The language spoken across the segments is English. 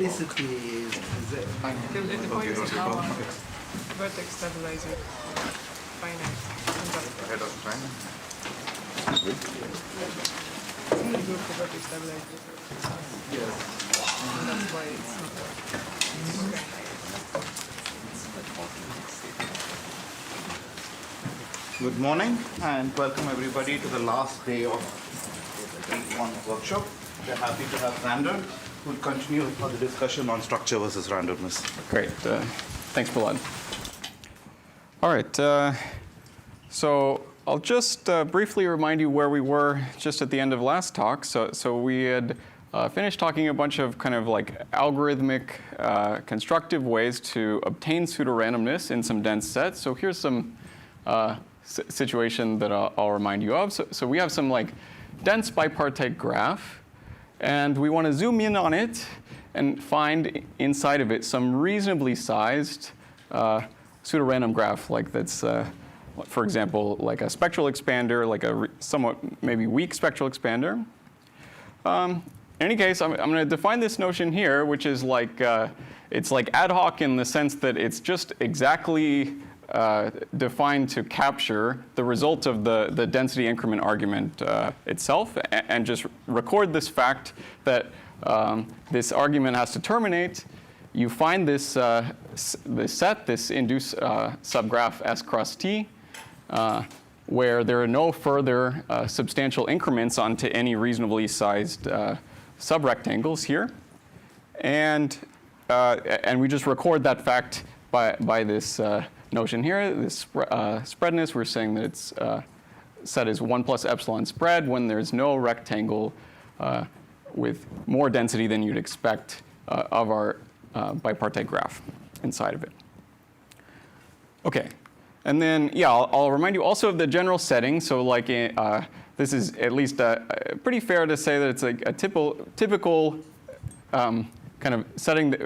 Basically, is it finite? The point is how vertex stabilizer finite. Ahead of time. Only good for vertex stabilizer. Yes. And that's why it's not okay. Good morning and welcome everybody to the last day of the week one workshop. We're happy to have Zander, who will continue the discussion on structure versus randomness. Great. Thanks, Prahlad. All right. So I'll just briefly remind you where we were just at the end of last talk. So we had finished talking a bunch of kind of like algorithmic constructive ways to obtain pseudorandomness in some dense sets. So here's some situation that I'll remind you of. So we have some like dense bipartite graph, and we want to zoom in on it and find inside of it some reasonably sized pseudorandom graph, like that's, for example, like a spectral expander, like a somewhat maybe weak spectral expander. In any case, I'm going to define this notion here, which is like, it's like ad hoc in the sense that it's just exactly defined to capture the result of the density increment argument itself, and just record this fact that this argument has to terminate. You find this, this set, this induced subgraph S cross T, where there are no further substantial increments onto any reasonably sized subrectangles here. And we just record that fact by this notion here, this spreadness. We're saying that it's set as 1 plus epsilon spread when there's no rectangle with more density than you'd expect of our bipartite graph inside of it. Okay, and then yeah, I'll remind you also of the general setting. So like this is at least pretty fair to say that it's like a typical kind of setting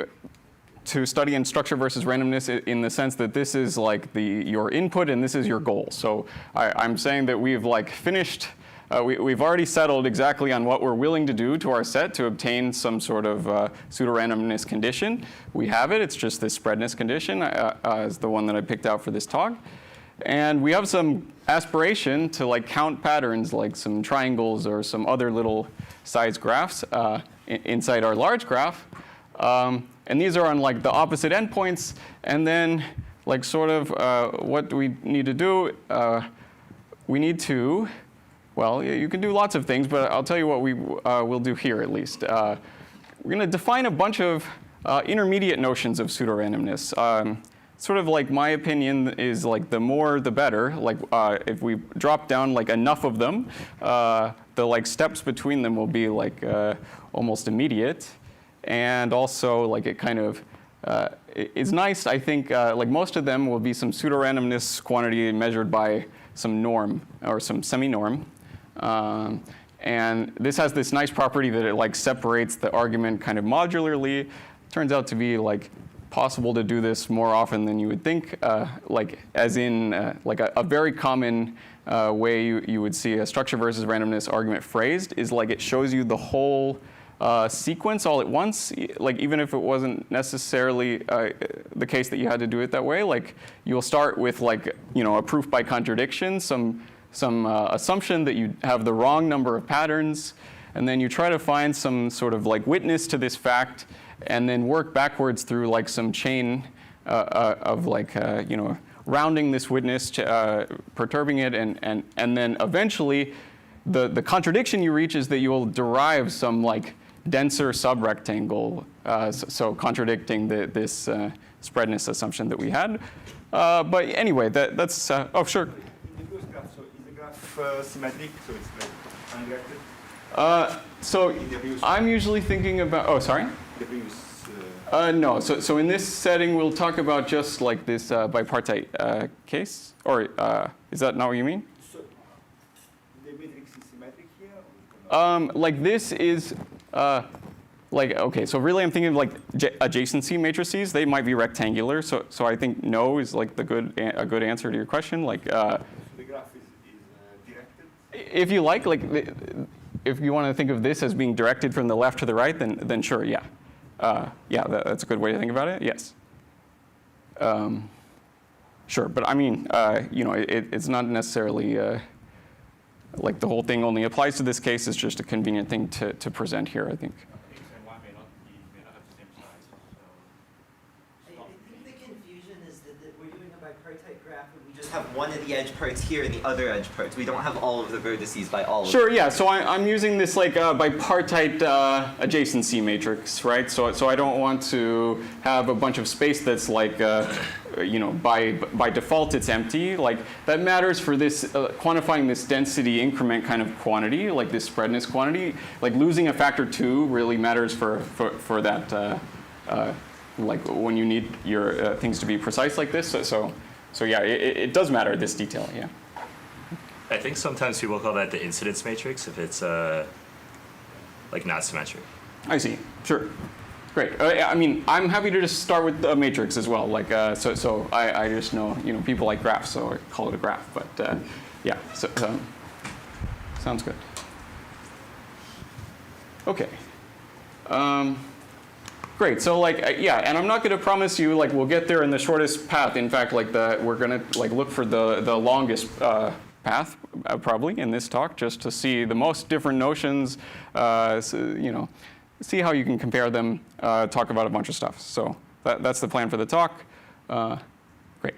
to study in structure versus randomness, in the sense that this is like your input and this is your goal. So I'm saying that we've like finished, we've already settled exactly on what we're willing to do to our set to obtain some sort of pseudorandomness condition. We have it. It's just this spreadness condition is the one that I picked out for this talk. And we have some aspiration to like count patterns, like some triangles or some other little size graphs inside our large graph. And these are on like the opposite endpoints. And then like sort of what do we need to do? We need to, well, you can do lots of things, but I'll tell you what we will do here at least. We're going to define a bunch of intermediate notions of pseudorandomness. Sort of like my opinion is like the more the better. Like if we drop down like enough of them, the like steps between them will be like almost immediate. And also, like it kind of is nice. I think like most of them will be some pseudorandomness quantity measured by some norm or some semi-norm. And this has this nice property that it like separates the argument kind of modularly. Turns out to be like possible to do this more often than you would think. Like as in like a very common way you would see a structure versus randomness argument phrased is like it shows you the whole sequence all at once, like even if it wasn't necessarily the case that you had to do it that way. Like you'll start with like, a proof by contradiction, some assumption that you have the wrong number of patterns, and then you try to find some sort of like witness to this fact, and then work backwards through like some chain of like, rounding this witness, perturbing it, and then eventually the contradiction you reach is that you will derive some like denser subrectangle, so contradicting this spreadness assumption that we had. But anyway, that's, oh, sure. In the graph, so is the graph symmetric, so it's like undirected? So I'm usually thinking about, oh, sorry? The previous, no, so in this setting, we'll talk about just like this bipartite case, or is that not what you mean? So the matrix is symmetric here? Like this is, like, okay, so really I'm thinking of like adjacency matrices. They might be rectangular, so I think no is like a good answer to your question. Like, so the graph is directed? If you like if you want to think of this as being directed from the left to the right, then sure, yeah. Yeah, that's a good way to think about it. Yes. Sure, but I mean, it's not necessarily like the whole thing only applies to this case. It's just a convenient thing to present here, I think. X and Y may not have the same size. I think the confusion is that we're doing a bipartite graph and we just have one of the edge parts here and the other edge parts. We don't have all of the vertices by all of them. Sure, yeah. So I'm using this like bipartite adjacency matrix, right? So I don't want to have a bunch of space that's like, by default it's empty. Like that matters for this quantifying this density increment kind of quantity, like this spreadness quantity. Like losing a factor 2 really matters for that. Like when you need your things to be precise like this. So yeah, it does matter, this detail, yeah. I think sometimes people call that the incidence matrix if it's like not symmetric. I see, sure. Great. I mean, I'm happy to just start with a matrix as well. Like, so I just know, people like graphs, so I call it a graph. But yeah, so sounds good. Okay. Great. So like, yeah, and I'm not going to promise you like we'll get there in the shortest path. In fact, like we're going to like look for the longest path probably in this talk, just to see the most different notions. See how you can compare them. Talk about a bunch of stuff. So that's the plan for the talk. Great.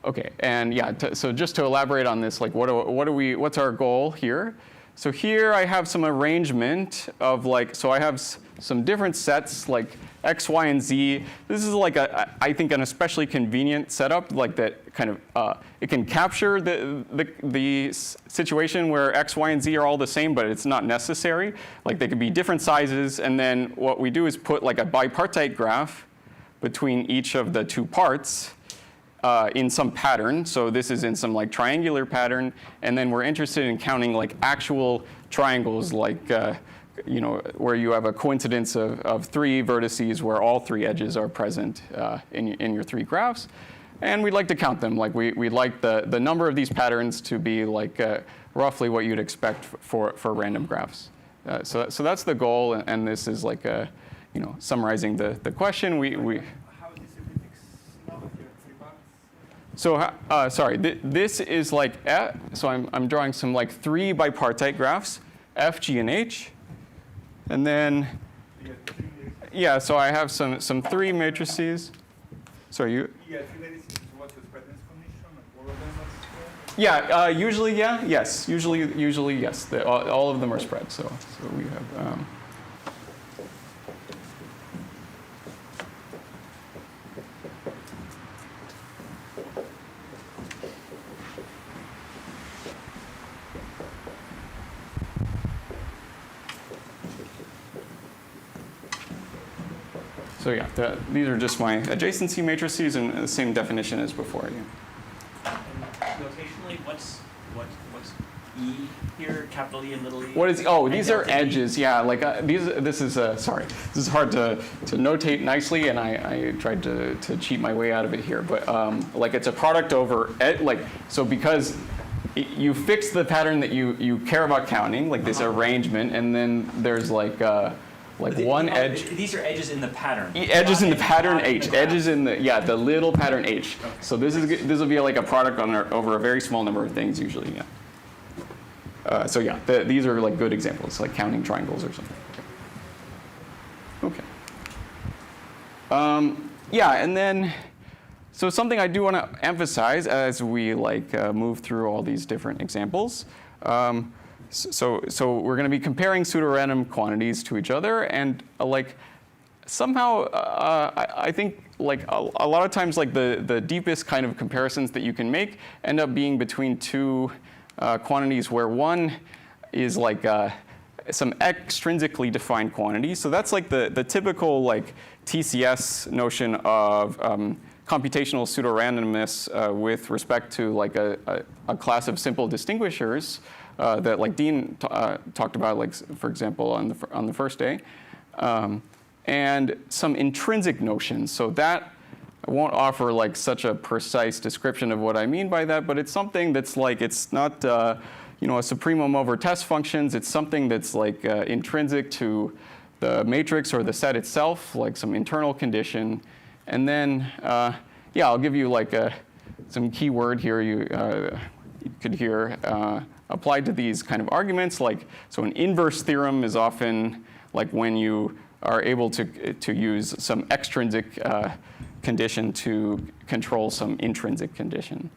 Okay. And yeah. So just to elaborate on this, like what's our goal here? So here I have some arrangement of like, so I have some different sets like X, Y, and Z. This is like I think an especially convenient setup, like that kind of, it can capture the situation where X, Y, and Z are all the same, but it's not necessary. Like they could be different sizes, and then what we do is put like a bipartite graph between each of the two parts. In some pattern, so this is in some like triangular pattern, and then we're interested in counting like actual triangles, like where you have a coincidence of 3 vertices where all 3 edges are present in your 3 graphs, and we'd like to count them. Like we'd like the number of these patterns to be like roughly what you'd expect for random graphs. So that's the goal, and this is like summarizing the question. So sorry, this is like, so I'm drawing some like 3 bipartite graphs, F, G, and H. And then, yeah, so I have some 3 matrices. Sorry, you? Yeah, 3 matrices, what's the spreadness condition? Like all of them are spread? Yeah, usually, yeah, yes. Usually, yes. All of them are spread, so we have, so yeah, these are just my adjacency matrices and the same definition as before. Yeah. Notationally, what's E here, capital E and little e? What is? Oh, these are edges. Yeah, like this is sorry. This is hard to notate nicely, and I tried to cheat my way out of it here. But like it's a product over so because you fix the pattern that you care about counting, like this arrangement, and then there's like one edge. These are edges in the pattern. Edges in the pattern H. Edges in the little pattern H. Okay. So this will be like a product over a very small number of things usually. Yeah. So yeah, these are like good examples, like counting triangles or something. Okay. Yeah, and then so something I do want to emphasize as we move through all these different examples. So we're going to be comparing pseudorandom quantities to each other, and somehow I think a lot of times the deepest kind of comparisons that you can make end up being between 2 quantities where one is some extrinsically defined quantity. So that's like the typical TCS notion of computational pseudorandomness with respect to a class of simple distinguishers. That Dean talked about, for example, on the first day, and some intrinsic notions. So that I won't offer such a precise description of what I mean by that, but it's something that's it's not a supremum over test functions. It's something that's intrinsic to the matrix or the set itself, like some internal condition. And then, yeah, I'll give you like some keyword here you could hear applied to these kind of arguments. Like, so an inverse theorem is often like when you are able to use some extrinsic condition to control some intrinsic condition.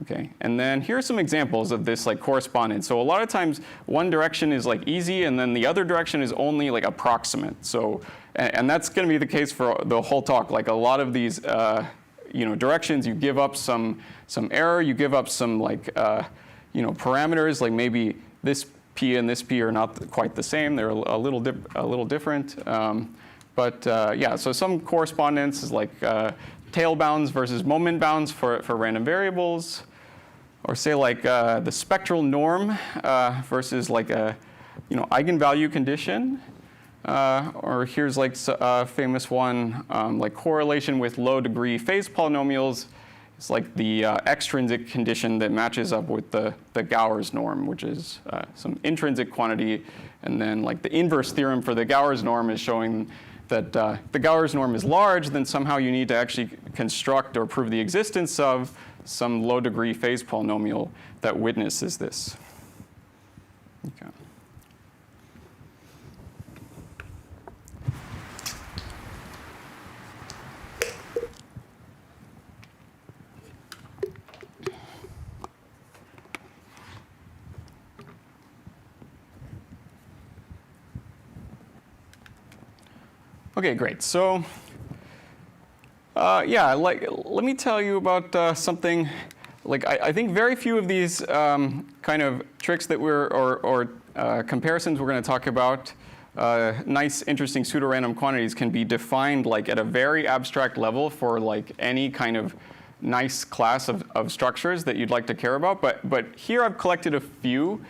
Okay, and then here are some examples of this like correspondence. So a lot of times one direction is like easy and then the other direction is only like approximate. So, and that's going to be the case for the whole talk. Like a lot of these directions, you give up some error, you give up some like parameters, like maybe this p and this p are not quite the same. They're a little different. Yeah, so some correspondence is like tail bounds versus moment bounds for random variables, or say like the spectral norm versus like a eigenvalue condition, or here's like a famous one like correlation with low degree phase polynomials. It's like the extrinsic condition that matches up with the Gowers norm, which is some intrinsic quantity, and then like the inverse theorem for the Gowers norm is showing that the Gowers norm is large, then somehow you need to actually construct or prove the existence of some low degree phase polynomial that witnesses this. Okay. Okay, great. So, yeah, like let me tell you about something. Like I think very few of these kind of tricks that or comparisons we're going to talk about, nice, interesting pseudorandom quantities can be defined like at a very abstract level for like any kind of nice class of structures that you'd like to care about. But here I've collected a few.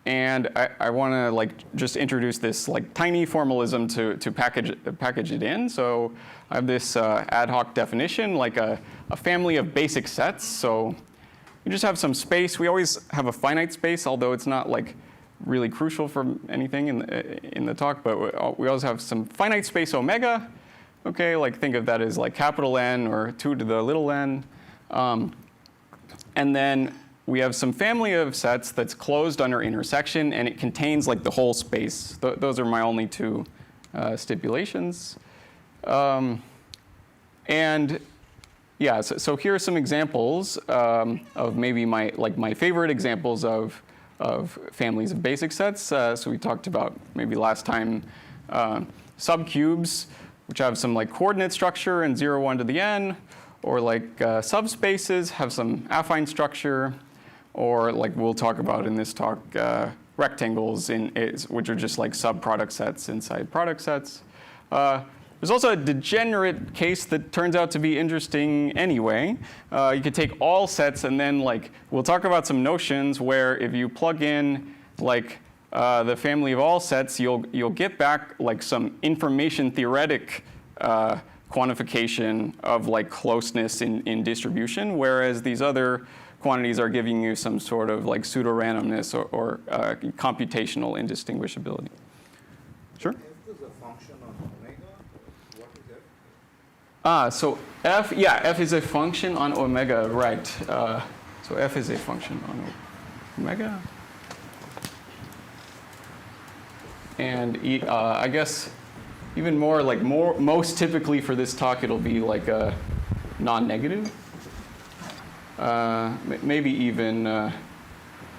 And I want to like just introduce this like tiny formalism to package it in. So I have this ad hoc definition, like a family of basic sets. So you just have some space. We always have a finite space, although it's not like really crucial for anything in the talk. But we always have some finite space omega. Okay, like think of that as like capital N or 2 to the little n. And then we have some family of sets that's closed under intersection, and it contains like the whole space. Those are my only two stipulations. And yeah, so here are some examples of maybe my favorite examples of families of basic sets. So we talked about maybe last time subcubes, which have some like coordinate structure and 0, 1 to the n, or like subspaces have some affine structure. Or like we'll talk about in this talk, rectangles which are just like subproduct sets inside product sets. There's also a degenerate case that turns out to be interesting anyway. You could take all sets and then like we'll talk about some notions where if you plug in like the family of all sets, you'll get back like some information theoretic quantification of like closeness in distribution, whereas these other quantities are giving you some sort of like pseudorandomness or computational indistinguishability. Sure? F is a function on omega. What is F? So F, yeah, F is a function on omega, right. So F is a function on omega. And I guess even more, like most typically for this talk, it'll be like a non-negative. Maybe even,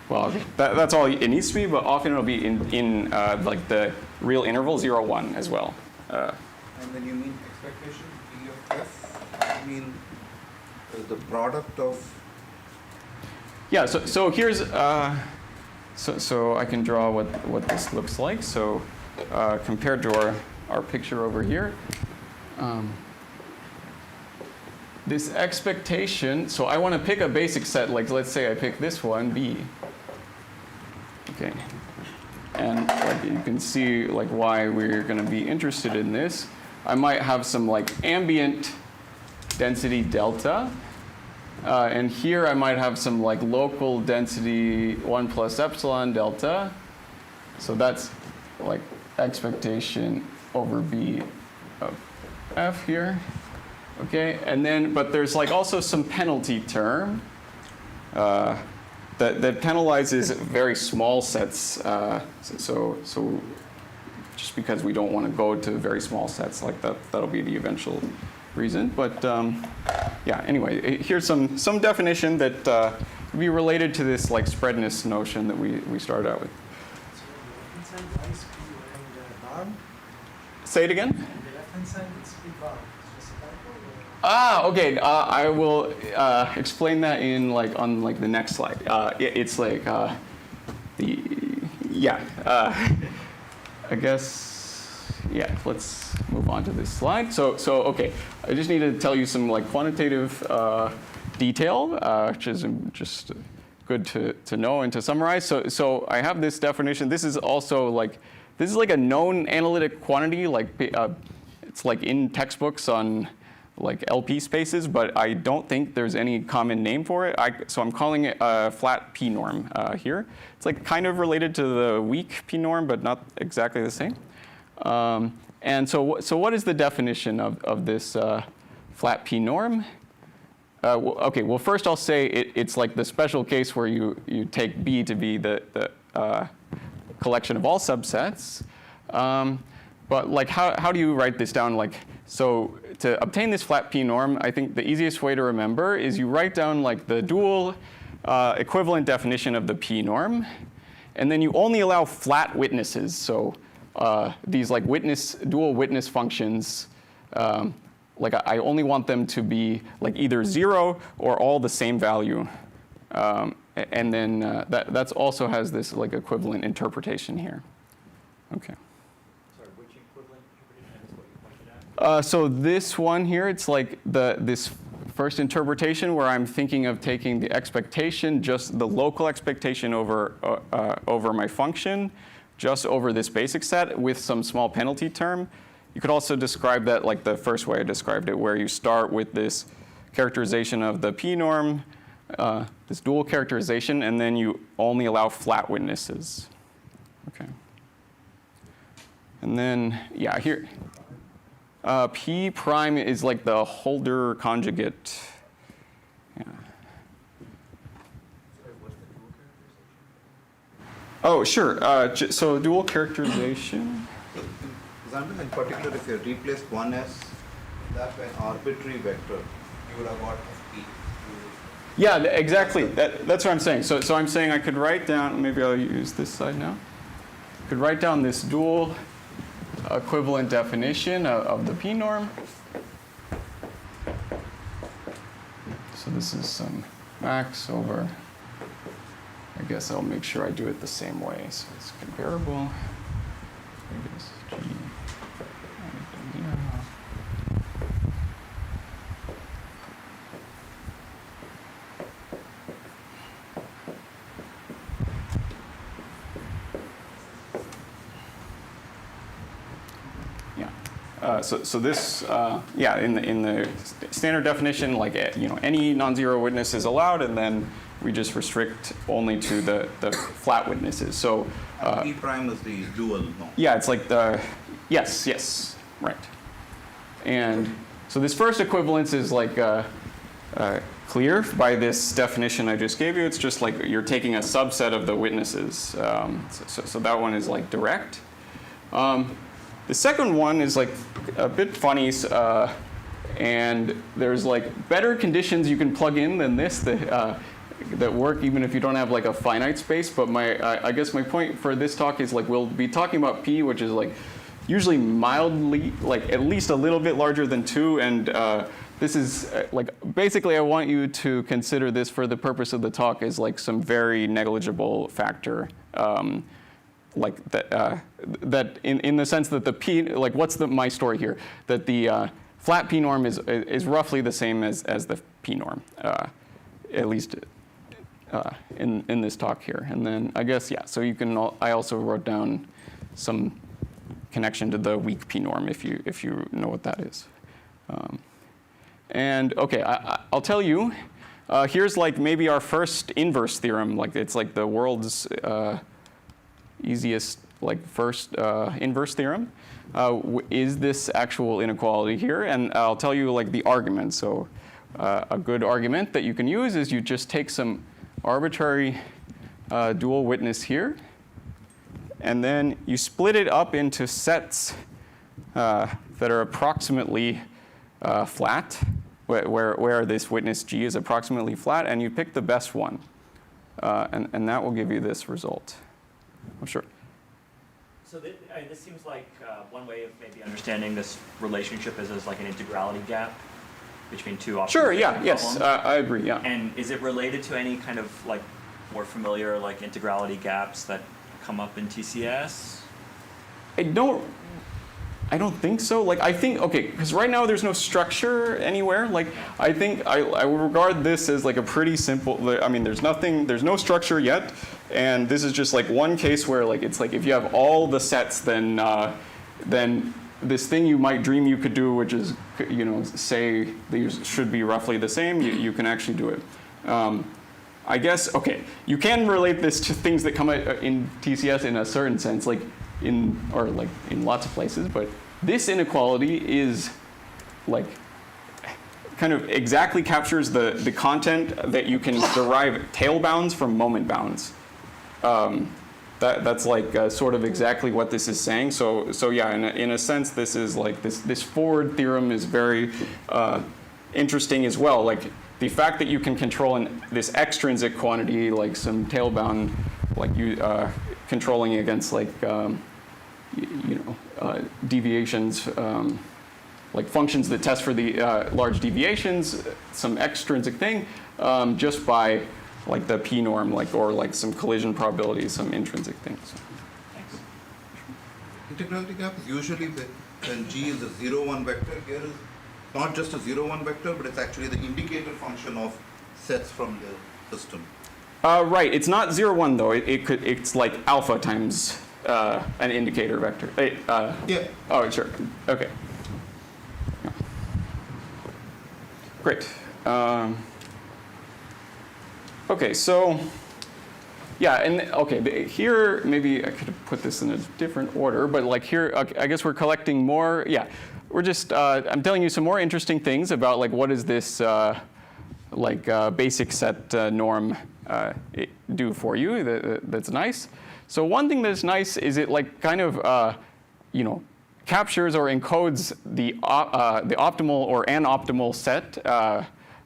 well, that's all it needs to be, but often it'll be in like the real interval 0, 1 as well. And when you mean expectation, P of F, you mean the product of? Yeah, so here's, so I can draw what this looks like. So compared to our picture over here. This expectation, so I want to pick a basic set, like let's say I pick this one, B. Okay. And like you can see like why we're going to be interested in this. I might have some like ambient density delta. And here I might have some like local density 1 plus epsilon delta. So that's like expectation over B of F here. Okay, and then, but there's like also some penalty term that penalizes very small sets. So just because we don't want to go to very small sets like that, that'll be the eventual reason. But yeah, anyway, here's some definition that would be related to this like spreadness notion that we started out with. Say it again? Ah, okay. I will explain that in on the next slide. It's like I guess let's move on to this slide. So okay, I just need to tell you some like quantitative detail, which is just good to know and to summarize. So I have this definition. This is also like a known analytic quantity. Like it's like in textbooks on like LP spaces, but I don't think there's any common name for it. So I'm calling it a flat P norm here. It's like kind of related to the weak P norm, but not exactly the same. And so what is the definition of this flat P norm? Okay, well first I'll say it's like the special case where you take B to be the collection of all subsets. But like how do you write this down? Like, so to obtain this flat P norm, I think the easiest way to remember is you write down like the dual equivalent definition of the P norm, and then you only allow flat witnesses. So these like dual witness functions, like I only want them to be like either 0 or all the same value. And then that also has this like equivalent interpretation here. Okay. Sorry, which equivalent interpretation is what you pointed at? So this one here, it's like this first interpretation where I'm thinking of taking the expectation, just the local expectation over my function, just over this basic set with some small penalty term. You could also describe that like the first way I described it, where you start with this characterization of the P norm, this dual characterization, and then you only allow flat witnesses. Okay. And then, yeah, here, P prime is like the Holder conjugate. Yeah. Oh, sure. So dual characterization. Zander, in particular, if you replaced 1s that by an arbitrary vector, you would have got P. Yeah, exactly. That's what I'm saying. So I'm saying I could write down, maybe I'll use this side now. I could write down this dual equivalent definition of the P norm. So this is some max over, I guess I'll make sure I do it the same way. So it's comparable. I guess G. So this, in the standard definition, like any non-zero witness is allowed, and then we just restrict only to the flat witnesses. So P prime is the dual, no? Yeah, it's like the yes, right. And so this first equivalence is like clear by this definition I just gave you. It's just like you're taking a subset of the witnesses. So that one is like direct. The second one is like a bit funny, and there's like better conditions you can plug in than this that work even if you don't have like a finite space. But I guess my point for this talk is like we'll be talking about P, which is like usually mildly, like at least a little bit larger than 2, and this is like basically I want you to consider this for the purpose of the talk as like some very negligible factor. Like that in the sense that the P, like what's my story here? That the flat P norm is roughly the same as the P norm, at least in this talk here. And then I guess, yeah, so you can, I also wrote down some connection to the weak P norm if you know what that is. And okay, I'll tell you, here's like maybe our first inverse theorem. Like it's like the world's easiest like first inverse theorem. Is this actual inequality here? And I'll tell you like the argument. So a good argument that you can use is you just take some arbitrary dual witness here, and then you split it up into sets that are approximately flat, where this witness G is approximately flat, and you pick the best one. And that will give you this result. Oh, sure. So this seems like one way of maybe understanding this relationship is as like an integrality gap between two options. Sure, yeah, yes, I agree, yeah. And is it related to any kind of like more familiar like integrality gaps that come up in TCS? I don't think so. Like, I think, okay, because right now there's no structure anywhere. Like, I think I would regard this as like a pretty simple, I mean, there's no structure yet. And this is just like one case where like, it's like if you have all the sets, then this thing you might dream you could do, which is, you know, say these should be roughly the same, you can actually do it. I guess, okay, you can relate this to things that come in TCS in a certain sense, like in lots of places, but this inequality is like kind of exactly captures the content that you can derive tail bounds from moment bounds. That's like sort of exactly what this is saying. So yeah, in a sense, this is like this forward theorem is very interesting as well. Like the fact that you can control this extrinsic quantity, like some tail bound, like you controlling against like deviations, like functions that test for the large deviations, some extrinsic thing, just by like the p norm, like or like some collision probability, some intrinsic things. Thanks. Integrality gap is usually when G is a 0-1 vector. Here is not just a 0-1 vector, but it's actually the indicator function of sets from the system. Right. It's not 0-1 though. It's like alpha times an indicator vector. Yeah. Oh, sure. Okay. Yeah. Great. Okay, so yeah, and okay, here maybe I could have put this in a different order, but like here, I guess we're collecting more. Yeah, we're just I'm telling you some more interesting things about like what does this basic set norm do for you that's nice. So one thing that's nice is it like kind of captures or encodes the optimal or anoptimal set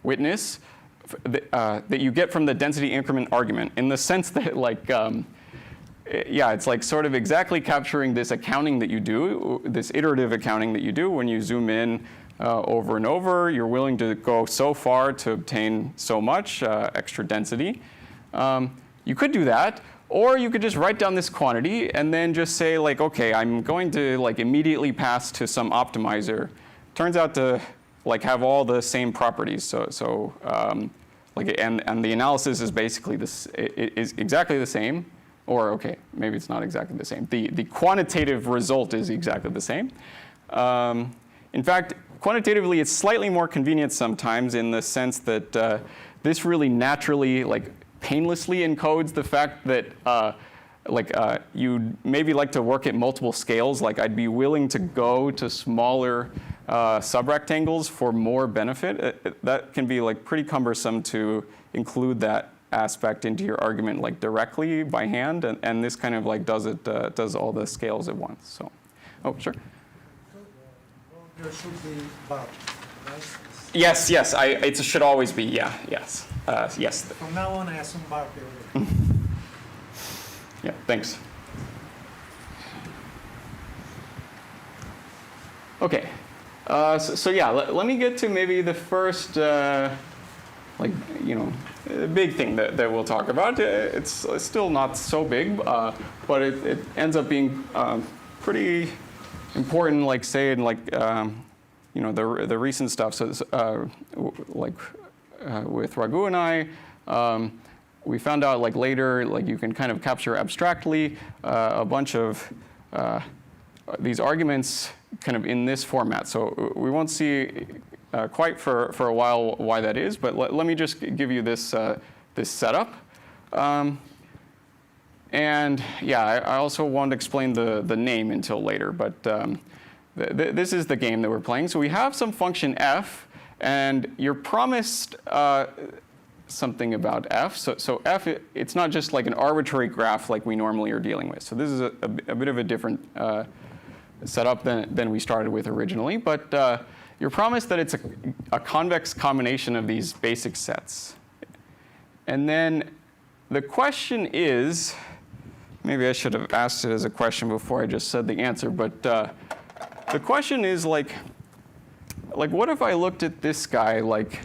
witness that you get from the density increment argument, in the sense that like it's like sort of exactly capturing this accounting that you do, this iterative accounting that you do when you zoom in over and over. You're willing to go so far to obtain so much extra density. You could do that, or you could just write down this quantity and then just say like, okay, I'm going to like immediately pass to some optimizer. Turns out to like have all the same properties. So and the analysis is basically this. It is exactly the same, or okay, maybe it's not exactly the same. The quantitative result is exactly the same. In fact, quantitatively, it's slightly more convenient sometimes in the sense that this really naturally, like painlessly encodes the fact that you'd maybe like to work at multiple scales. Like I'd be willing to go to smaller subrectangles for more benefit. That can be like pretty cumbersome to include that aspect into your argument like directly by hand, and this kind of like does all the scales at once. So, oh sure. There should be bar, right? Yes, it should always be, yeah, yes, yes. From now on, I assume bar theory. Yeah, thanks. Okay, so yeah, let me get to maybe the first, big thing that we'll talk about. It's still not so big, but it ends up being pretty important, like say in like the recent stuff. So with Raghu and I, we found out like later, like you can kind of capture abstractly a bunch of these arguments kind of in this format. So we won't see quite for a while why that is, but let me just give you this this setup. And yeah, I also won't explain the name until later, but this is the game that we're playing. So we have some function f, and you're promised something about f. So f, it's not just like an arbitrary graph like we normally are dealing with. So this is a bit of a different setup than we started with originally. But you're promised that it's a convex combination of these basic sets. And then the question is, maybe I should have asked it as a question before I just said the answer, but the question is like what if I looked at this guy like,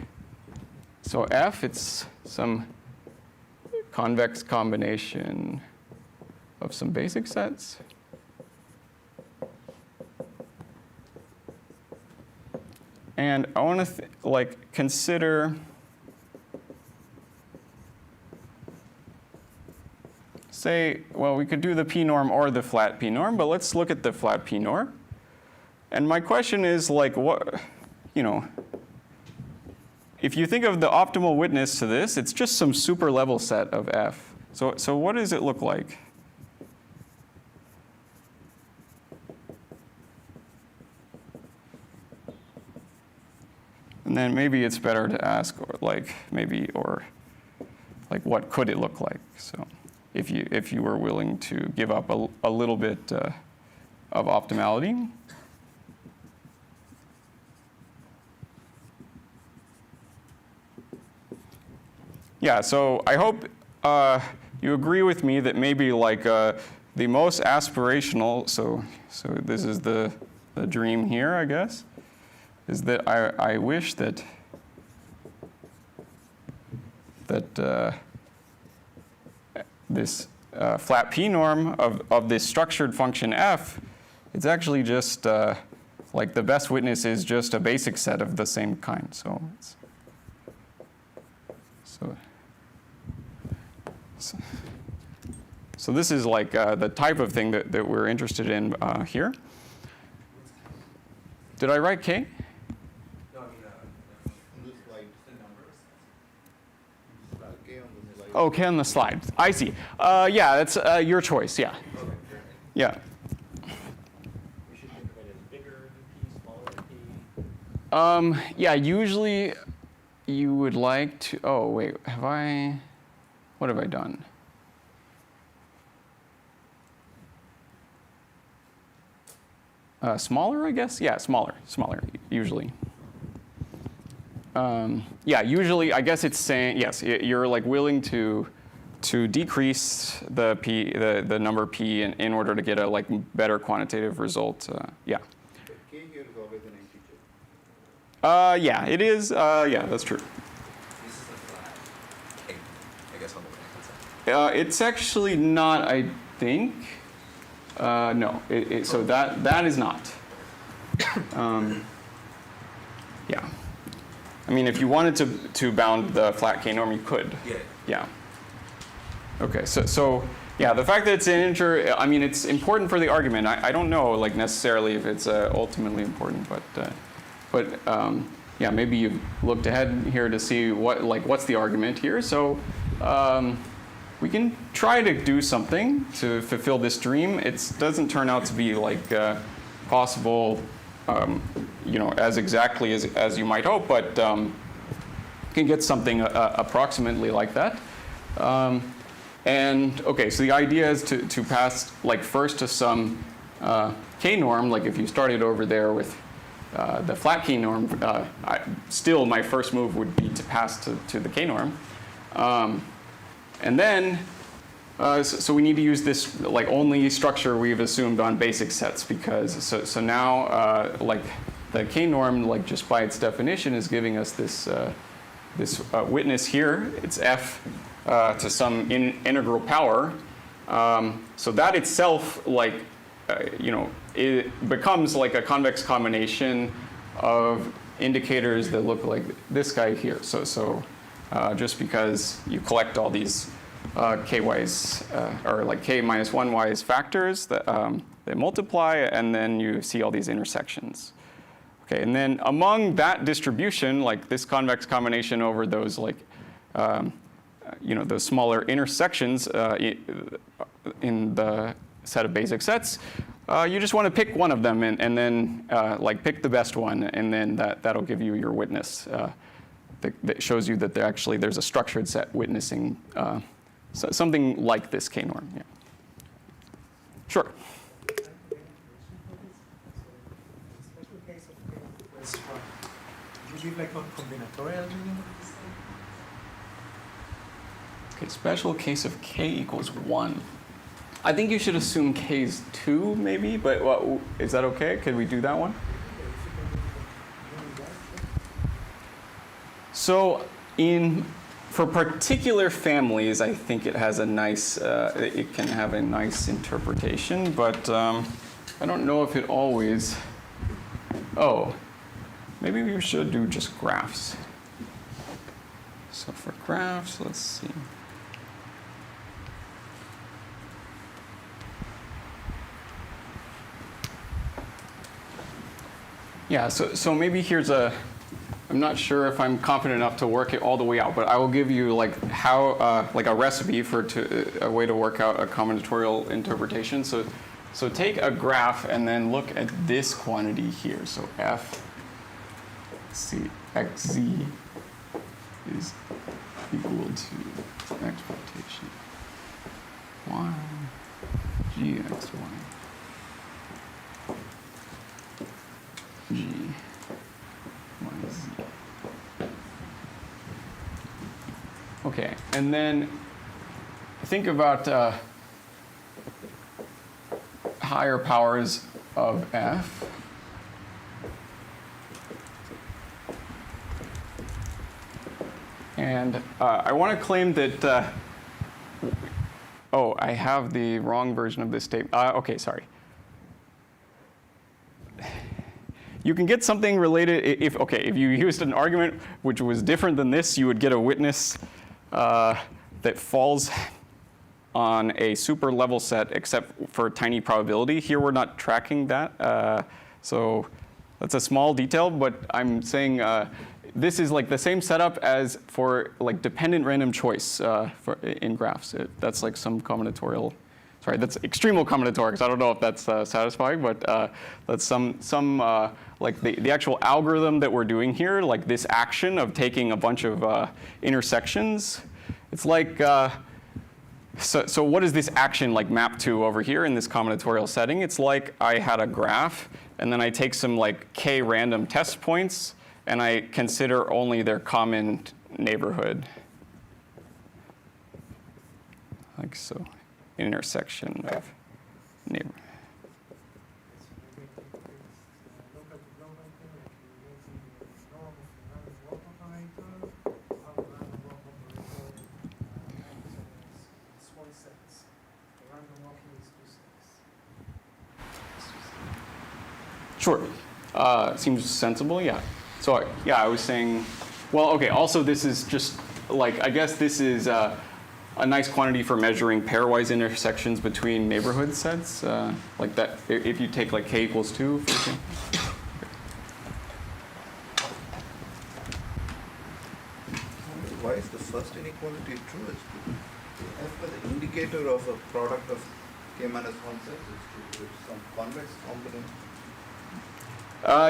so f, it's some convex combination of some basic sets. And I want to consider, say, well, we could do the p-norm or the flat p-norm, but let's look at the flat p-norm. And my question is like, what, if you think of the optimal witness to this, it's just some super level set of f. So what does it look like? And then maybe it's better to ask, what could it look like? So if you were willing to give up a little bit of optimality. Yeah, so I hope you agree with me that maybe the most aspirational, so this is the dream here, I guess, is that I wish that this flat p-norm of this structured function f, it's actually just like the best witness is just a basic set of the same kind. So this is like the type of thing that we're interested in here. Did I write K? No, I mean, on this slide, the numbers. K on the slide. Oh, K on the slide. I see. Yeah, that's your choice. Yeah. Yeah. We should think of it as bigger than p, smaller than p. Yeah, usually you would like to, oh, wait, what have I done? Smaller, I guess? Yeah, smaller, usually. Yeah, usually, I guess it's saying, yes, you're like willing to decrease the number p in order to get a better quantitative result. Yeah. K here is always an integer. Yeah, it is. Yeah, that's true. This is a flat K, I guess, on the right-hand side. It's actually not, I think. No, so that is not. Yeah. I mean, if you wanted to bound the flat K norm, you could. Yeah. Yeah. Okay, so yeah, the fact that it's an integer, I mean, it's important for the argument. I don't know necessarily if it's ultimately important, but yeah, maybe you've looked ahead here to see what's the argument here. So we can try to do something to fulfill this dream. It doesn't turn out to be possible, as exactly as you might hope, but you can get something approximately like that. And okay, so the idea is to pass first to some K norm, if you started over there with the flat K norm, still my first move would be to pass to the K norm. And then, so we need to use this only structure we've assumed on basic sets, because so now the K norm just by its definition is giving us this witness here. It's f to some integral power. So that itself it becomes a convex combination of indicators that look like this guy here. So just because you collect all these ky's or k minus 1y's factors that they multiply, and then you see all these intersections. Okay, and then among that distribution, this convex combination over those the smaller intersections in the set of basic sets, you just want to pick one of them and then like pick the best one, and then that'll give you your witness that shows you that there's a structured set witnessing something like this K-norm. Yeah. Sure. Special case of K equals 1. You give like a combinatorial meaning of this thing? Okay, special case of K equals 1. I think you should assume K is 2 maybe, but is that okay? Could we do that one? So for particular families, I think it has a nice, it can have a nice interpretation, but I don't know if it always, maybe we should do just graphs. So for graphs, let's see. Yeah, so maybe here's I'm not sure if I'm confident enough to work it all the way out, but I will give you like like a recipe for a way to work out a combinatorial interpretation. So take a graph and then look at this quantity here. So f, let's see, xz is equal to expectation y, gxy. G, Y, Z. Okay, and then think about higher powers of f. And I want to claim that, I have the wrong version of this statement. Okay, sorry. You can get something related if you used an argument which was different than this, you would get a witness that falls on a super level set except for tiny probability. Here we're not tracking that. So that's a small detail, but I'm saying this is like the same setup as for like dependent random choice in graphs. That's like some combinatorial. Sorry, that's extreme combinatorics. I don't know if that's satisfying, but that's some like the actual algorithm that we're doing here, like this action of taking a bunch of intersections. It's like, so what is this action like map to over here in this combinatorial setting? It's like I had a graph, and then I take some like k random test points, and I consider only their common neighborhood. Like so. Intersection of neighbor. Sure. Seems sensible, yeah. So yeah, I was saying, well, okay, also this is just like, I guess this is a nice quantity for measuring pairwise intersections between neighborhood sets, like that. If you take like k equals 2, for example. Why is the first inequality true? It's true. F by the indicator of a product of k minus 1 sets is true. It's some convex component.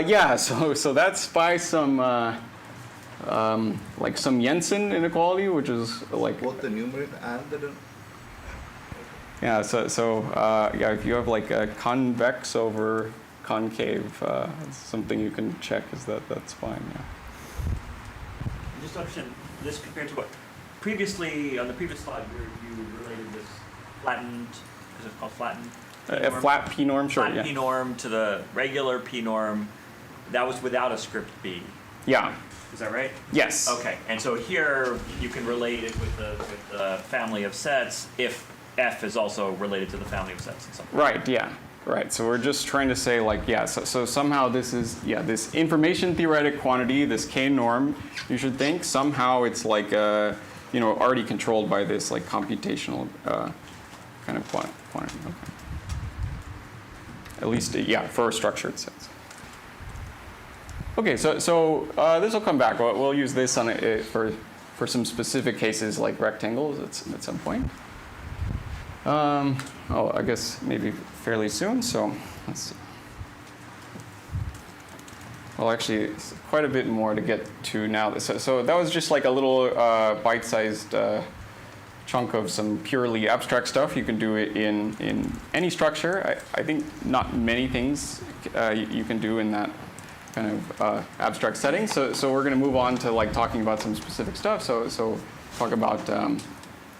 Yeah, so that's by some like some Jensen inequality, which is like Both the numerator and the yeah. So yeah, if you have like a convex over concave, something you can check is that's fine. Yeah. Just to understand this compared to what previously on the previous slide you related this flattened, is it called flattened? A flat p norm, sure. Flat Yeah. p norm to the regular p norm. That was without a script b. Yeah. Is that right? Yes. Okay, and so here you can relate it with the family of sets if f is also related to the family of sets and something. Right. Yeah. Right. So we're just trying to say like yeah. So somehow this is this information theoretic quantity, this k norm. You should think somehow it's like already controlled by this like computational kind of quantity. Okay. At least for structured sets. Okay, so this will come back. We'll use this on for for some specific cases like rectangles at some point. Oh, I guess maybe fairly soon. So let's see. Well, actually, it's quite a bit more to get to now. So that was just like a little bite-sized chunk of some purely abstract stuff. You can do it in any structure. I think not many things you can do in that kind of abstract setting. So we're going to move on to like talking about some specific stuff. So talk about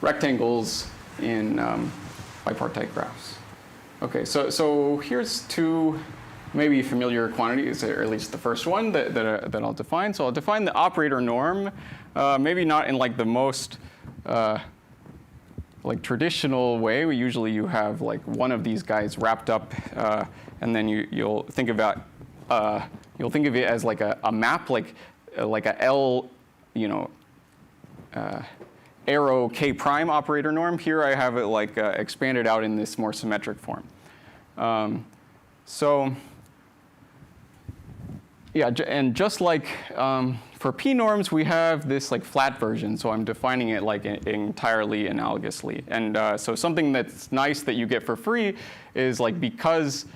rectangles in bipartite graphs. Okay, so here's two maybe familiar quantities, or at least the first one that I'll define. So I'll define the operator norm, maybe not in like the most like traditional way. Usually you have like one of these guys wrapped up, and then you'll think about you'll think of it as like a map, like a L, arrow K prime operator norm. Here I have it like expanded out in this more symmetric form. So yeah, and just like for P norms, we have this like flat version. So I'm defining it like entirely analogously. And so something that's nice that you get for free is like because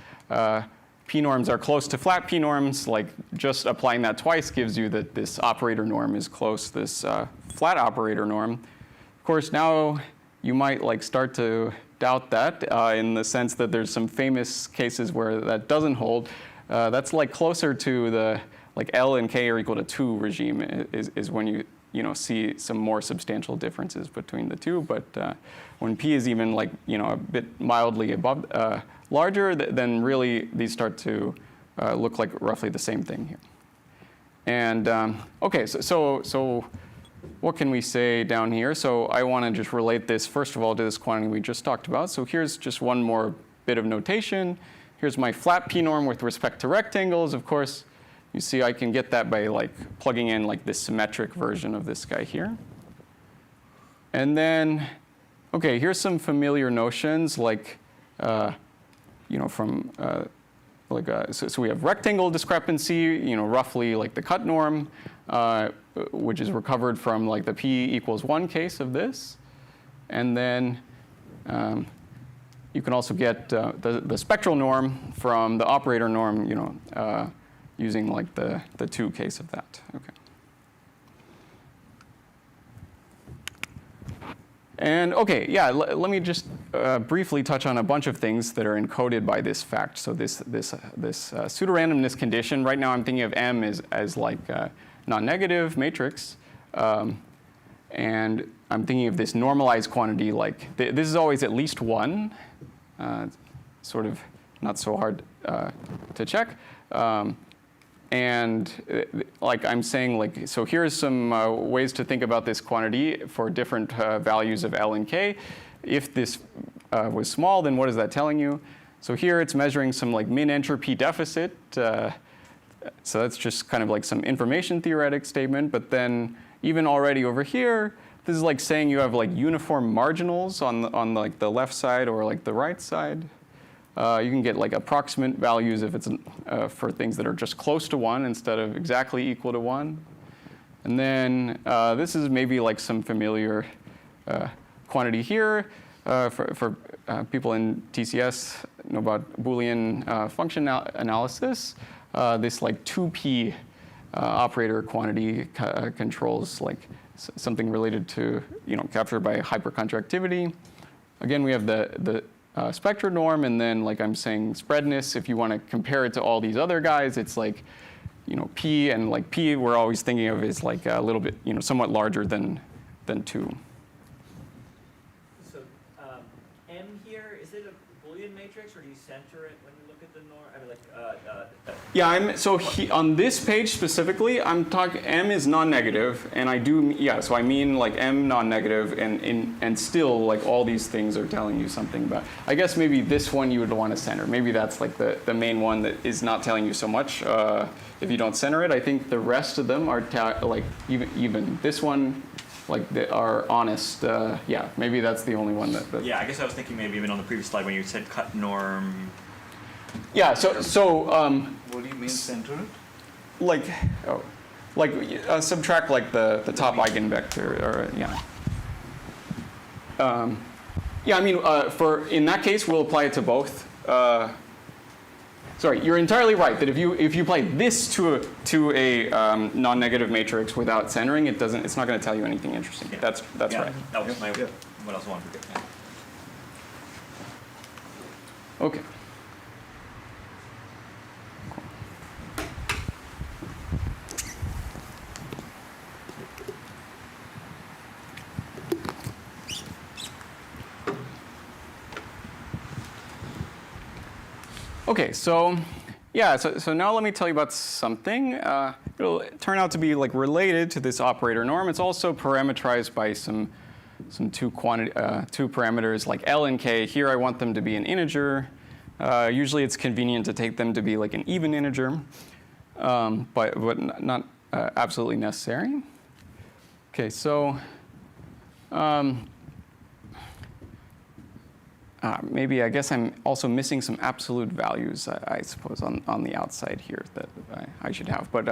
P norms are close to flat P norms, like just applying that twice gives you that this operator norm is close to this flat operator norm. Of course, now you might like start to doubt that in the sense that there's some famous cases where that doesn't hold. That's like closer to the like L and K are equal to 2 regime is when you see some more substantial differences between the two. But when P is even like a bit mildly above larger, then really these start to look like roughly the same thing here. And okay, so what can we say down here? So I want to just relate this first of all to this quantity we just talked about. So here's just one more bit of notation. Here's my flat P norm with respect to rectangles. Of course, you see I can get that by like plugging in like this symmetric version of this guy here. And then, okay, here's some familiar notions like, from so we have rectangle discrepancy, roughly like the cut norm, which is recovered from like the P equals 1 case of this. And then you can also get the spectral norm from the operator norm, using like the 2 case of that. Okay. And okay, yeah, let me just briefly touch on a bunch of things that are encoded by this fact. So this pseudorandomness condition, right now I'm thinking of M as like non-negative matrix. And I'm thinking of this normalized quantity like, this is always at least 1. Sort of not so hard to check. And like I'm saying, like, so here's some ways to think about this quantity for different values of L and K. If this was small, then what is that telling you? So here it's measuring some like min entropy deficit. So that's just kind of like some information theoretic statement. But then even already over here, this is like saying you have like uniform marginals on like the left side or like the right side. You can get like approximate values if it's for things that are just close to 1 instead of exactly equal to 1. And then this is maybe like some familiar quantity here for people in TCS know about Boolean function analysis. This like 2p operator quantity controls like something related to captured by hypercontractivity. Again, we have the spectral norm, and then like I'm saying spreadness. If you want to compare it to all these other guys, it's like P, and like P we're always thinking of is like a little bit somewhat larger than 2. So M here, is it a Boolean matrix, or do you center it when you look at the norm? I mean, like yeah, on this page specifically, I'm talking M is non-negative, and I do so I mean like M non-negative, and still like all these things are telling you something about. I guess maybe this one you would want to center. Maybe that's like the main one that is not telling you so much if you don't center it. I think the rest of them are like even this one like they are honest. Yeah, maybe that's the only one that. Yeah, I guess I was thinking maybe even on the previous slide when you said cut norm. Yeah. So. What do you mean center it? Like like subtract like the top eigenvector, or yeah. Yeah, I mean, in that case, we'll apply it to both. Sorry, you're entirely right that if you apply this to a non-negative matrix without centering, it's not going to tell you anything interesting. Yeah. That's Yeah, right. that was what else I wanted to get. Yeah. Okay. Okay, so yeah, so now let me tell you about something. It'll turn out to be like related to this operator norm. It's also parameterized by some two parameters like L and K. Here I want them to be an integer. Usually it's convenient to take them to be like an even integer, but not absolutely necessary. Okay, so maybe I guess I'm also missing some absolute values, I suppose, on the outside here that I should have. But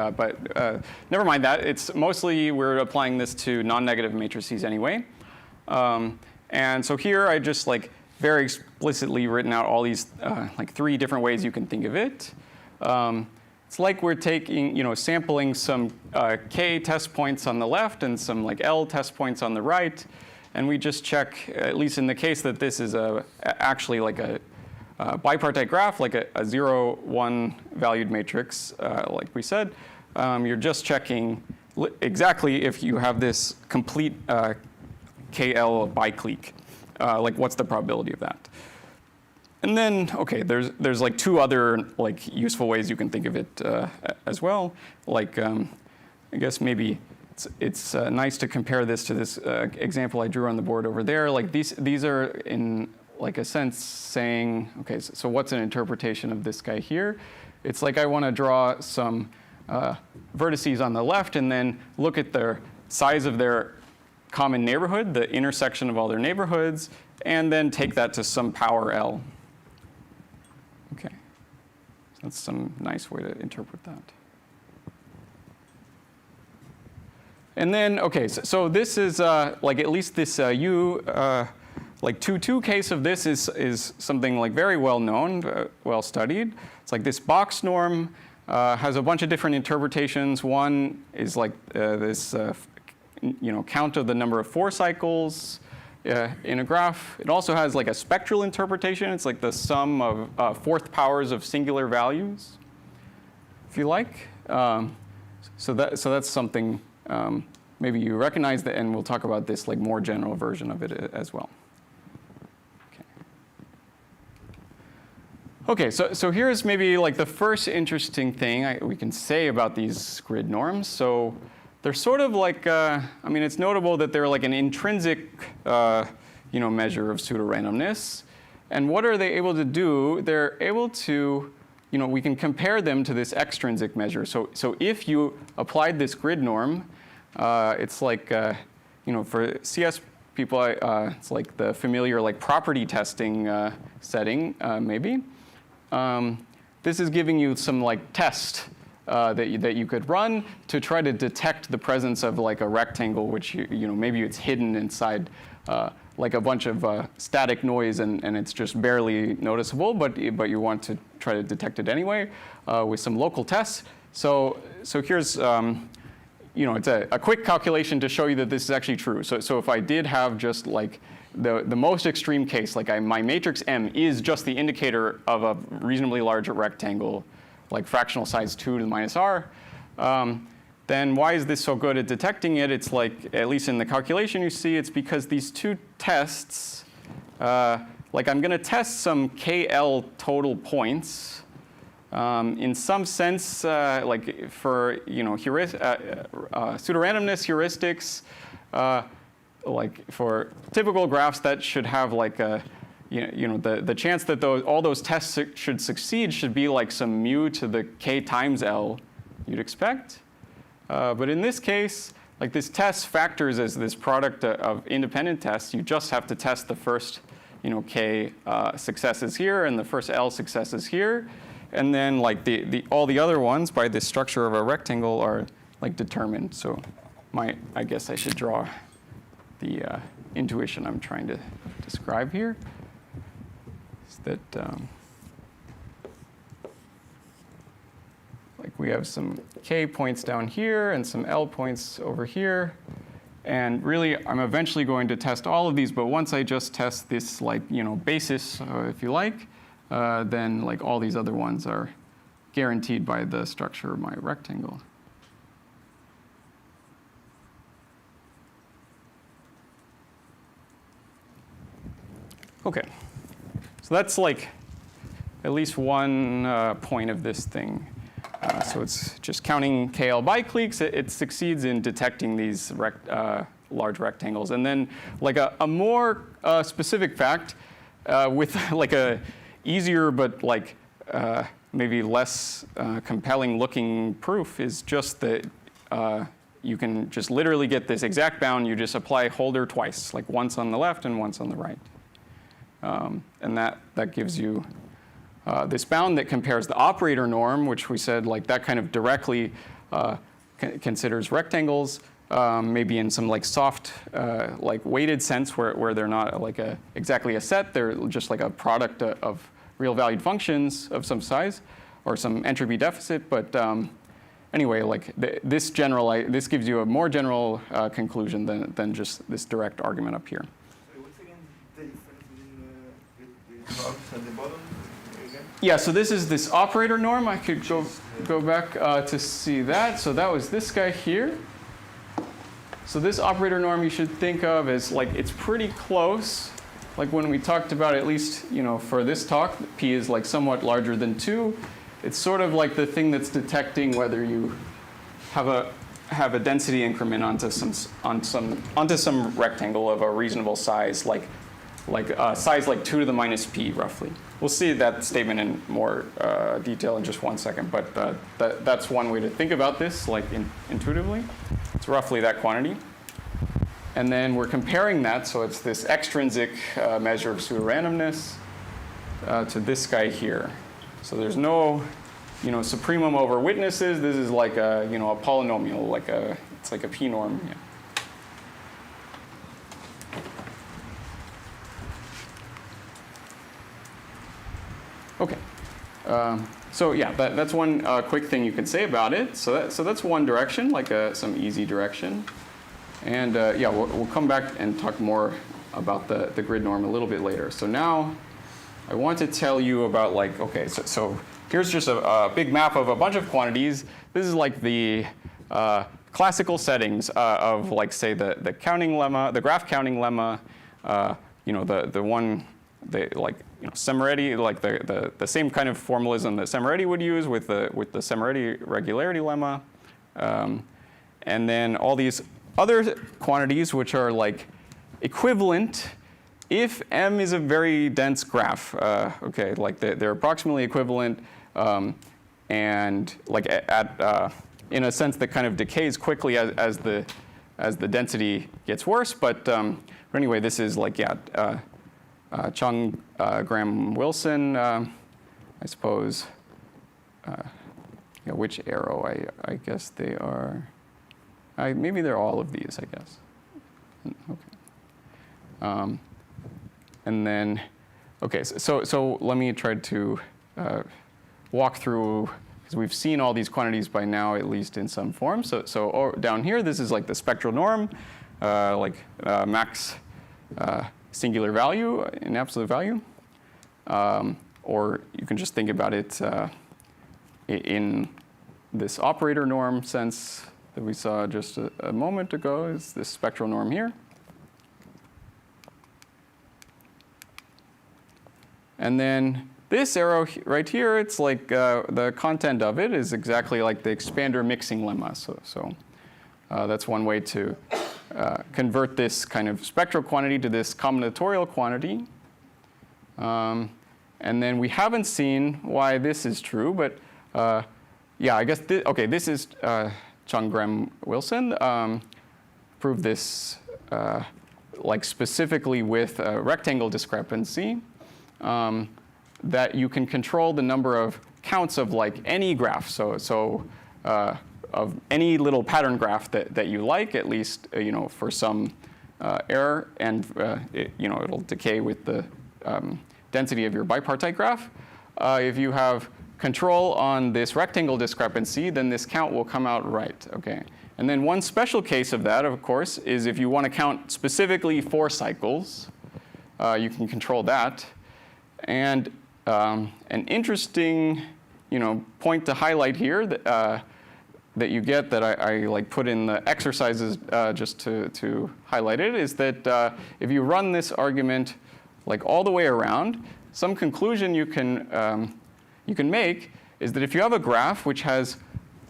never mind that. It's mostly we're applying this to non-negative matrices anyway. And so here I just like very explicitly written out all these like 3 different ways you can think of it. It's like we're taking, sampling some K test points on the left and some like L test points on the right. And we just check, at least in the case that this is actually like a bipartite graph, like a 0, 1 valued matrix, like we said. You're just checking exactly if you have this complete KL biclique, like what's the probability of that. And then, okay, there's like 2 other like useful ways you can think of it as well. Like, I guess maybe it's nice to compare this to this example I drew on the board over there. Like these are in like a sense saying, okay, so what's an interpretation of this guy here? It's like I want to draw some vertices on the left and then look at the size of their common neighborhood, the intersection of all their neighborhoods, and then take that to some power L. Okay, so that's some nice way to interpret that. And then, okay, so this is like at least this like 2-2 case of this is something like very well known, well studied. It's like this box norm has a bunch of different interpretations. One is like this count of the number of 4 cycles in a graph. It also has like a spectral interpretation. It's like the sum of 4th powers of singular values, if you like. So that's something. Maybe you recognize that, and we'll talk about this like more general version of it as well. Okay, so here's maybe like the first interesting thing we can say about these grid norms. So they're sort of like, I mean, it's notable that they're like an intrinsic, measure of pseudorandomness. And what are they able to do? They're able to, we can compare them to this extrinsic measure. So if you applied this grid norm, it's like, for CS people, it's like the familiar like property testing setting, maybe. This is giving you some like test that you could run to try to detect the presence of like a rectangle, which maybe it's hidden inside like a bunch of static noise, and it's just barely noticeable, but you want to try to detect it anyway with some local tests. So here's it's a quick calculation to show you that this is actually true. So if I did have just like the most extreme case, like my matrix M is just the indicator of a reasonably large rectangle, like fractional size 2 to the minus r, then why is this so good at detecting it? It's like, at least in the calculation you see, it's because these 2 tests, like I'm going to test some KL total points. In some sense, like for pseudorandomness heuristics, like for typical graphs, that should have like a the chance that all those tests should succeed should be like some mu to the k times L you'd expect. But in this case, like this test factors as this product of independent tests. You just have to test the first k successes here and the first L successes here. And then like all the other ones by this structure of a rectangle are like determined. So I guess I should draw the intuition I'm trying to describe here. Is that like we have some k points down here and some L points over here. And really, I'm eventually going to test all of these, but once I just test this, like, basis, if you like, then like all these other ones are guaranteed by the structure of my rectangle. Okay, so that's like at least one point of this thing. So it's just counting KL bicliques. It succeeds in detecting these large rectangles. And then like a more specific fact with like a easier but like maybe less compelling looking proof is just that you can just literally get this exact bound. You just apply Holder twice, like once on the left and once on the right. And that gives you this bound that compares the operator norm, which we said like that kind of directly considers rectangles, maybe in some like soft, like weighted sense where they're not like exactly a set. They're just like a product of real valued functions of some size or some entropy deficit. But anyway, like this gives you a more general conclusion than just this direct argument up here. So what's again the difference between the box at the bottom? Yeah, so this is this operator norm. I could go back to see that. So that was this guy here. So this operator norm you should think of as like it's pretty close. Like when we talked about, at least for this talk, p is like somewhat larger than 2. It's sort of like the thing that's detecting whether you have a density increment onto some rectangle of a reasonable size, like size like 2 to the minus p roughly. We'll see that statement in more detail in just one second, but that's one way to think about this, like intuitively. It's roughly that quantity. And then we're comparing that, so it's this extrinsic measure of pseudorandomness to this guy here. So there's no, supremum over witnesses. This is like a, a polynomial, it's like a p norm. Yeah. Okay, so yeah, that's one quick thing you can say about it. So that's one direction, like some easy direction. And yeah, we'll come back and talk more about the grid norm a little bit later. So now I want to tell you about okay, so here's just a big map of a bunch of quantities. This is like the classical settings of say the counting lemma, the graph counting lemma, the one Semeretti, like the same kind of formalism that Semeretti would use with the Semeretti regularity lemma, and then all these other quantities which are like equivalent if M is a very dense graph. Okay, like they're approximately equivalent, and like in a sense that kind of decays quickly as the density gets worse. But anyway, this is like Chung, Graham, Wilson, I suppose. Which arrow? I guess they are. Maybe they're all of these, I guess. Okay. And then, okay, so let me try to walk through, because we've seen all these quantities by now, at least in some form. So down here, this is like the spectral norm, max singular value in absolute value. Or you can just think about it in this operator norm sense that we saw just a moment ago, is this spectral norm here. And then this arrow right here, it's like the content of it is exactly like the expander mixing lemma. So that's one way to convert this kind of spectral quantity to this combinatorial quantity. And then we haven't seen why this is true, but yeah, I guess this is Chung, Graham, Wilson. Proved this like specifically with a rectangle discrepancy. That you can control the number of counts of like any graph. So of any little pattern graph that you like, at least for some error, and it'll decay with the density of your bipartite graph. If you have control on this rectangle discrepancy, then this count will come out right. Okay. And then one special case of that, of course, is if you want to count specifically 4 cycles, you can control that. And an interesting point to highlight here that you get that I like put in the exercises just to highlight it is that if you run this argument like all the way around, some conclusion you can make is that if you have a graph which has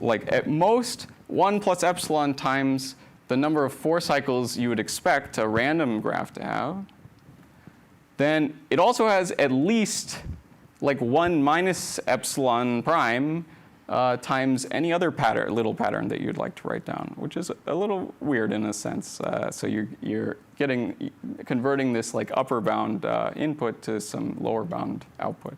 like at most 1 plus epsilon times the number of 4 cycles you would expect a random graph to have, then it also has at least like 1 minus epsilon prime times any other little pattern that you'd like to write down, which is a little weird in a sense. So you're converting this like upper bound input to some lower bound output.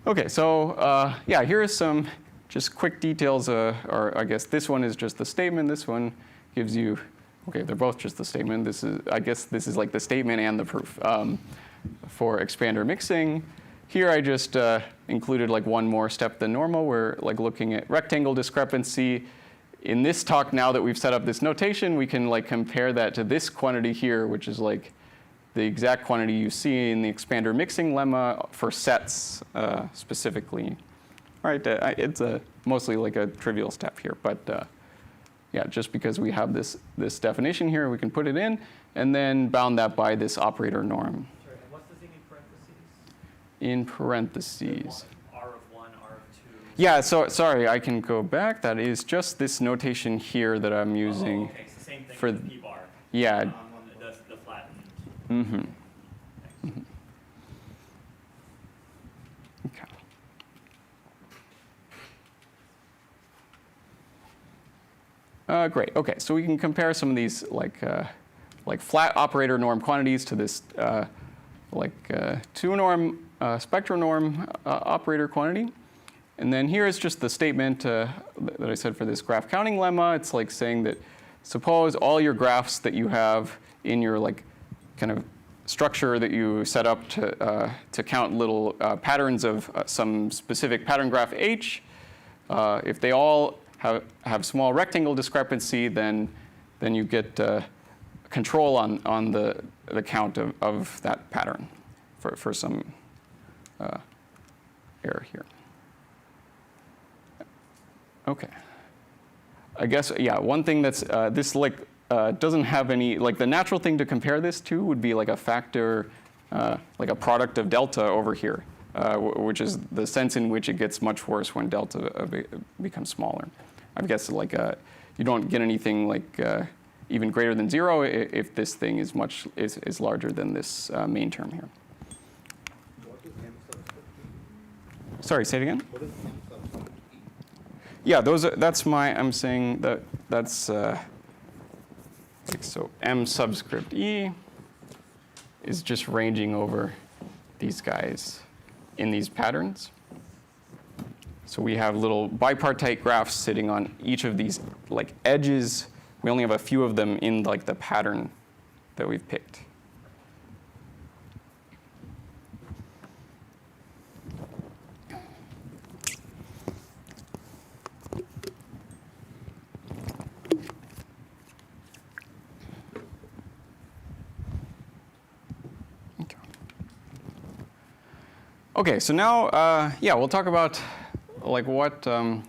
Okay, so yeah, here are some just quick details, or I guess this one is just the statement. This one gives you, okay, they're both just the statement. I guess this is like the statement and the proof for expander mixing. Here I just included like one more step than normal. We're like looking at rectangle discrepancy. In this talk, now that we've set up this notation, we can like compare that to this quantity here, which is like the exact quantity you see in the expander mixing lemma for sets specifically. All right, it's mostly like a trivial step here, but yeah, just because we have this definition here, we can put it in, and then bound that by this operator norm. Sorry, and what's the thing in parentheses? In parentheses. R of 1, R of 2. Yeah, so sorry, I can go back. That is just this notation here that I'm using. Okay, it's the same thing for as the p-bar. Yeah. The flattened. Mm-hmm. Mm-hmm. Okay. Great. Okay, so we can compare some of these like flat operator norm quantities to this two norm spectral norm operator quantity. And then here is just the statement that I said for this graph counting lemma. It's like saying that suppose all your graphs that you have in your like kind of structure that you set up to count little patterns of some specific pattern graph H, if they all have small rectangle discrepancy, then you get control on the count of that pattern for some error here. Okay. I guess, yeah, one thing that's, this like doesn't have any, like the natural thing to compare this to would be like a factor, like a product of delta over here, which is the sense in which it gets much worse when delta becomes smaller. I guess like you don't get anything like even greater than 0 if this thing is is larger than this main term here. What is M subscript E? Sorry, say it again? What is M subscript E? Yeah, that's I'm saying that's like so M subscript E is just ranging over these guys in these patterns. So we have little bipartite graphs sitting on each of these like edges. We only have a few of them in like the pattern that we've picked. Okay, so now, yeah, we'll talk about like what, some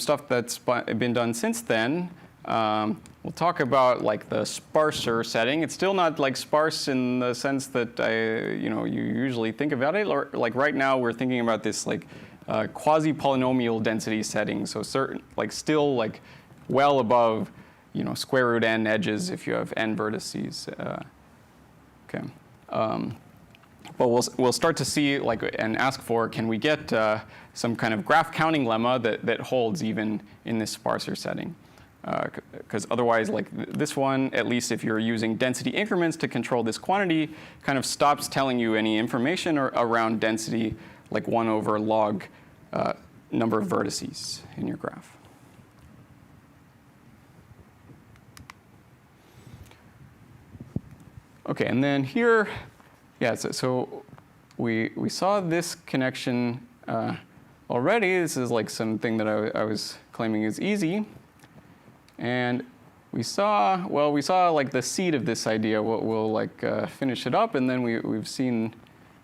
stuff that's been done since then. We'll talk about like the sparser setting. It's still not like sparse in the sense that you usually think about it. Or like right now we're thinking about this like quasi-polynomial density setting. So still like well above, square root n edges if you have n vertices. Okay. But we'll start to see and ask for, can we get some kind of graph counting lemma that holds even in this sparser setting? because otherwise, like this one, at least if you're using density increments to control this quantity, kind of stops telling you any information around density, like 1 over log number of vertices in your graph. Okay, and then here, yeah, so we saw this connection already. This is like something that I was claiming is easy. And we saw like the seed of this idea. We'll like finish it up, and then we've seen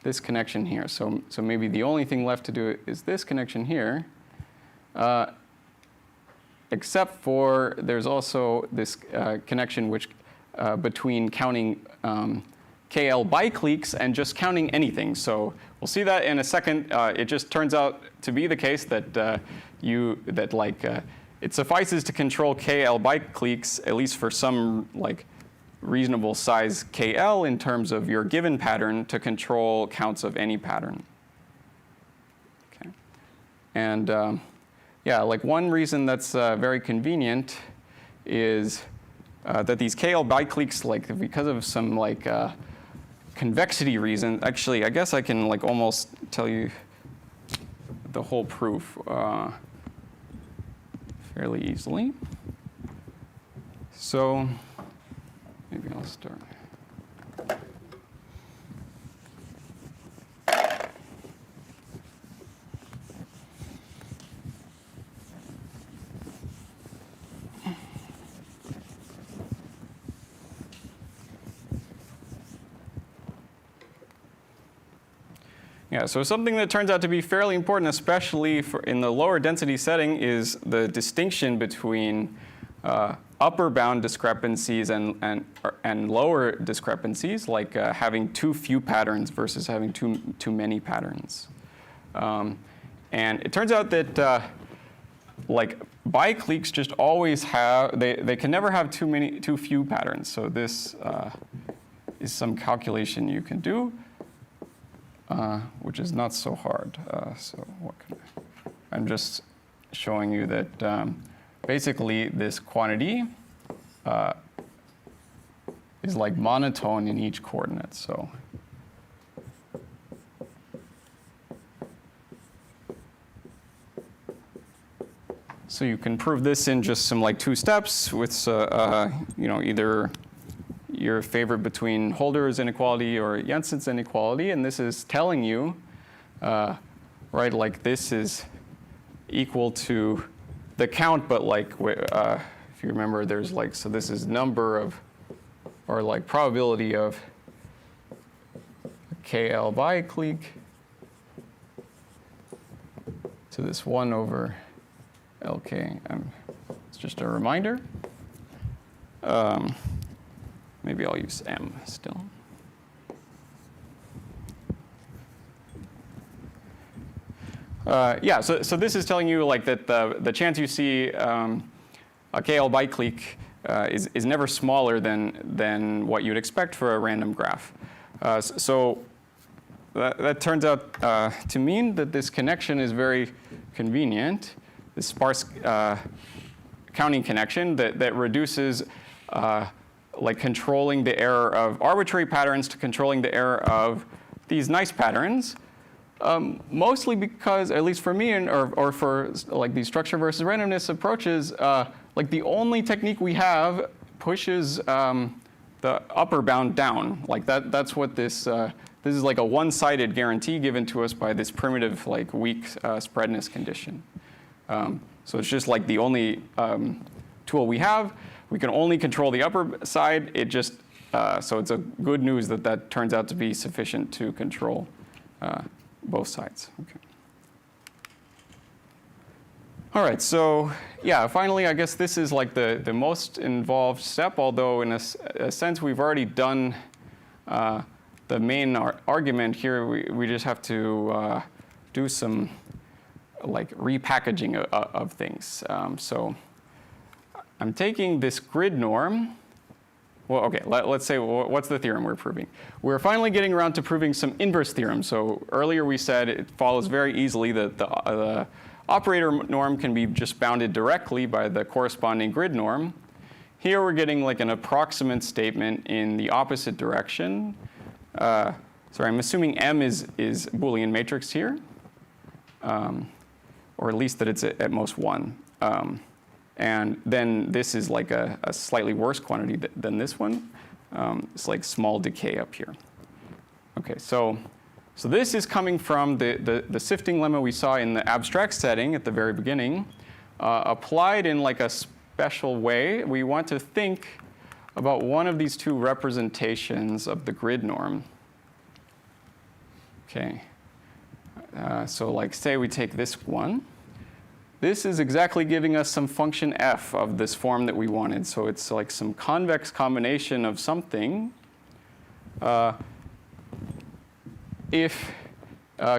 this connection here. So maybe the only thing left to do is this connection here, except for there's also this connection which between counting KL bicliques and just counting anything. So we'll see that in a second. It just turns out to be the case that it suffices to control KL bicliques, at least for some like reasonable size KL in terms of your given pattern, to control counts of any pattern. Okay. And yeah, like one reason that's very convenient is that these KL bicliques, like because of some like convexity reason, actually, I guess I can like almost tell you the whole proof fairly easily. So maybe I'll start. Yeah, so something that turns out to be fairly important, especially in the lower density setting, is the distinction between upper bound discrepancies and lower discrepancies, like having too few patterns versus having too many patterns. And it turns out that like bicliques just always have, they can never have too few patterns. So this is some calculation you can do. Which is not so hard. So what can I'm just showing you that basically this quantity is like monotone in each coordinate. So you can prove this in just some like 2 steps with you know, either your favorite between Holder's inequality or Jensen's inequality, and this is telling you, right, like this is equal to the count, but like if you remember, there's like, so this is number of, or like probability of KL biclique to this 1 over LK. It's just a reminder. Maybe I'll use M still. Yeah, so this is telling you like that the chance you see a KL biclique is never smaller than what you'd expect for a random graph. So that turns out to mean that this connection is very convenient, this sparse counting connection that reduces like controlling the error of arbitrary patterns to controlling the error of these nice patterns, mostly because, at least for me, or for like these structure versus randomness approaches, like the only technique we have pushes the upper bound down. Like that's what this this is like a one-sided guarantee given to us by this primitive like weak spreadness condition. So it's just like the only tool we have. We can only control the upper side. It just so it's a good news that turns out to be sufficient to control both sides. Okay. All right. So yeah, finally, I guess this is like the most involved step. Although in a sense, we've already done the main argument here. We just have to do some like repackaging of things. So I'm taking this grid norm. Well, okay, let's say, what's the theorem we're proving? We're finally getting around to proving some inverse theorems. So earlier we said it follows very easily that the operator norm can be just bounded directly by the corresponding grid norm. Here we're getting like an approximate statement in the opposite direction. Sorry, I'm assuming M is Boolean matrix here, or at least that it's at most 1. And then this is like a slightly worse quantity than this one. It's like small decay up here. Okay, so this is coming from the sifting lemma we saw in the abstract setting at the very beginning. Applied in like a special way, we want to think about one of these two representations of the grid norm. Okay, so like say we take this one. This is exactly giving us some function f of this form that we wanted. So it's like some convex combination of something. If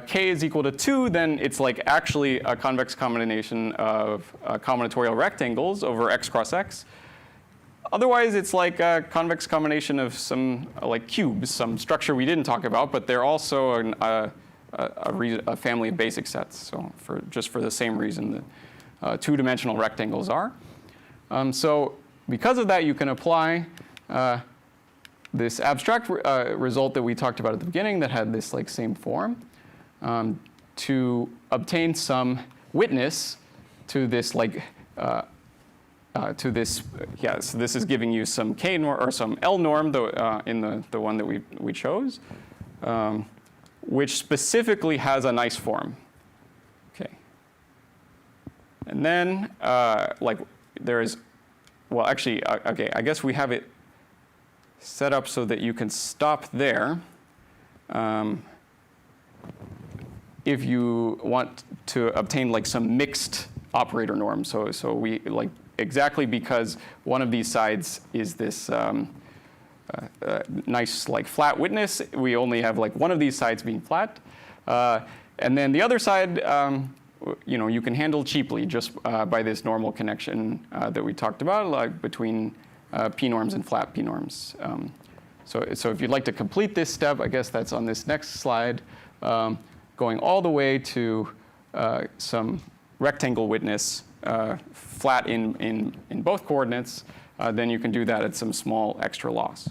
k is equal to 2, then it's like actually a convex combination of combinatorial rectangles over x cross x. Otherwise, it's like a convex combination of some like cubes, some structure we didn't talk about, but they're also a family of basic sets. So just for the same reason that two-dimensional rectangles are. So because of that, you can apply this abstract result that we talked about at the beginning that had this like same form to obtain some witness to this like so this is giving you some k norm or some L norm in the one that we chose. Which specifically has a nice form. Okay. And then, like, there is, well, actually, okay, I guess we have it set up so that you can stop there if you want to obtain, like, some mixed operator norm. So we, like, exactly because one of these sides is this nice like flat witness. We only have like one of these sides being flat, and then the other side, you can handle cheaply just by this normal connection that we talked about, like between p norms and flat p norms. So if you'd like to complete this step, I guess that's on this next slide, going all the way to some rectangle witness flat in both coordinates. Then you can do that at some small extra loss.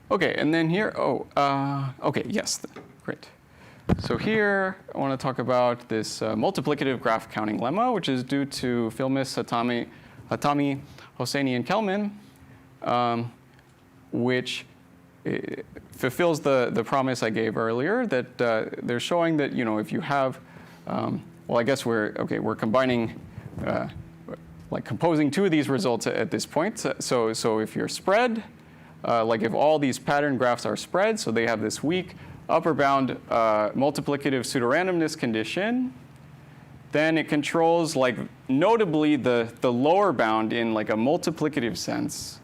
Okay, and then here, okay, yes, great. So here, I want to talk about this multiplicative graph counting lemma, which is due to Filmis, Hatami, Hosseini, and Kellman, which fulfills the promise I gave earlier that they're showing that if you have, well, I guess we're combining, like composing two of these results at this point. So if you're spread, like if all these pattern graphs are spread, so they have this weak upper bound multiplicative pseudorandomness condition, then it controls like notably the lower bound in like a multiplicative sense.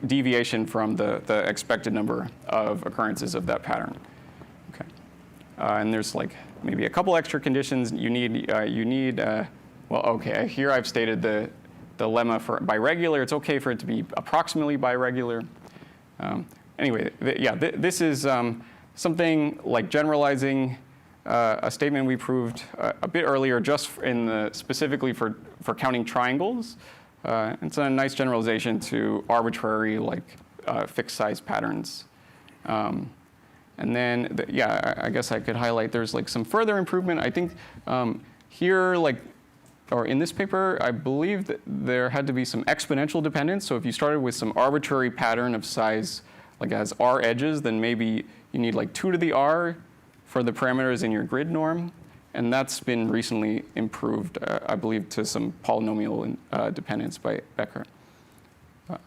Deviation from the expected number of occurrences of that pattern. Okay, and there's like maybe a couple extra conditions you need. Well, okay, here I've stated the lemma for biregular. It's okay for it to be approximately biregular. Anyway, this is something like generalizing a statement we proved a bit earlier, just specifically for counting triangles. It's a nice generalization to arbitrary, like fixed size patterns. And then, I guess I could highlight there's like some further improvement. I think here, or in this paper, I believe that there had to be some exponential dependence. So if you started with some arbitrary pattern of size, like as r edges, then maybe you need like 2 to the r for the parameters in your grid norm. And that's been recently improved, I believe, to some polynomial dependence by Becker. Just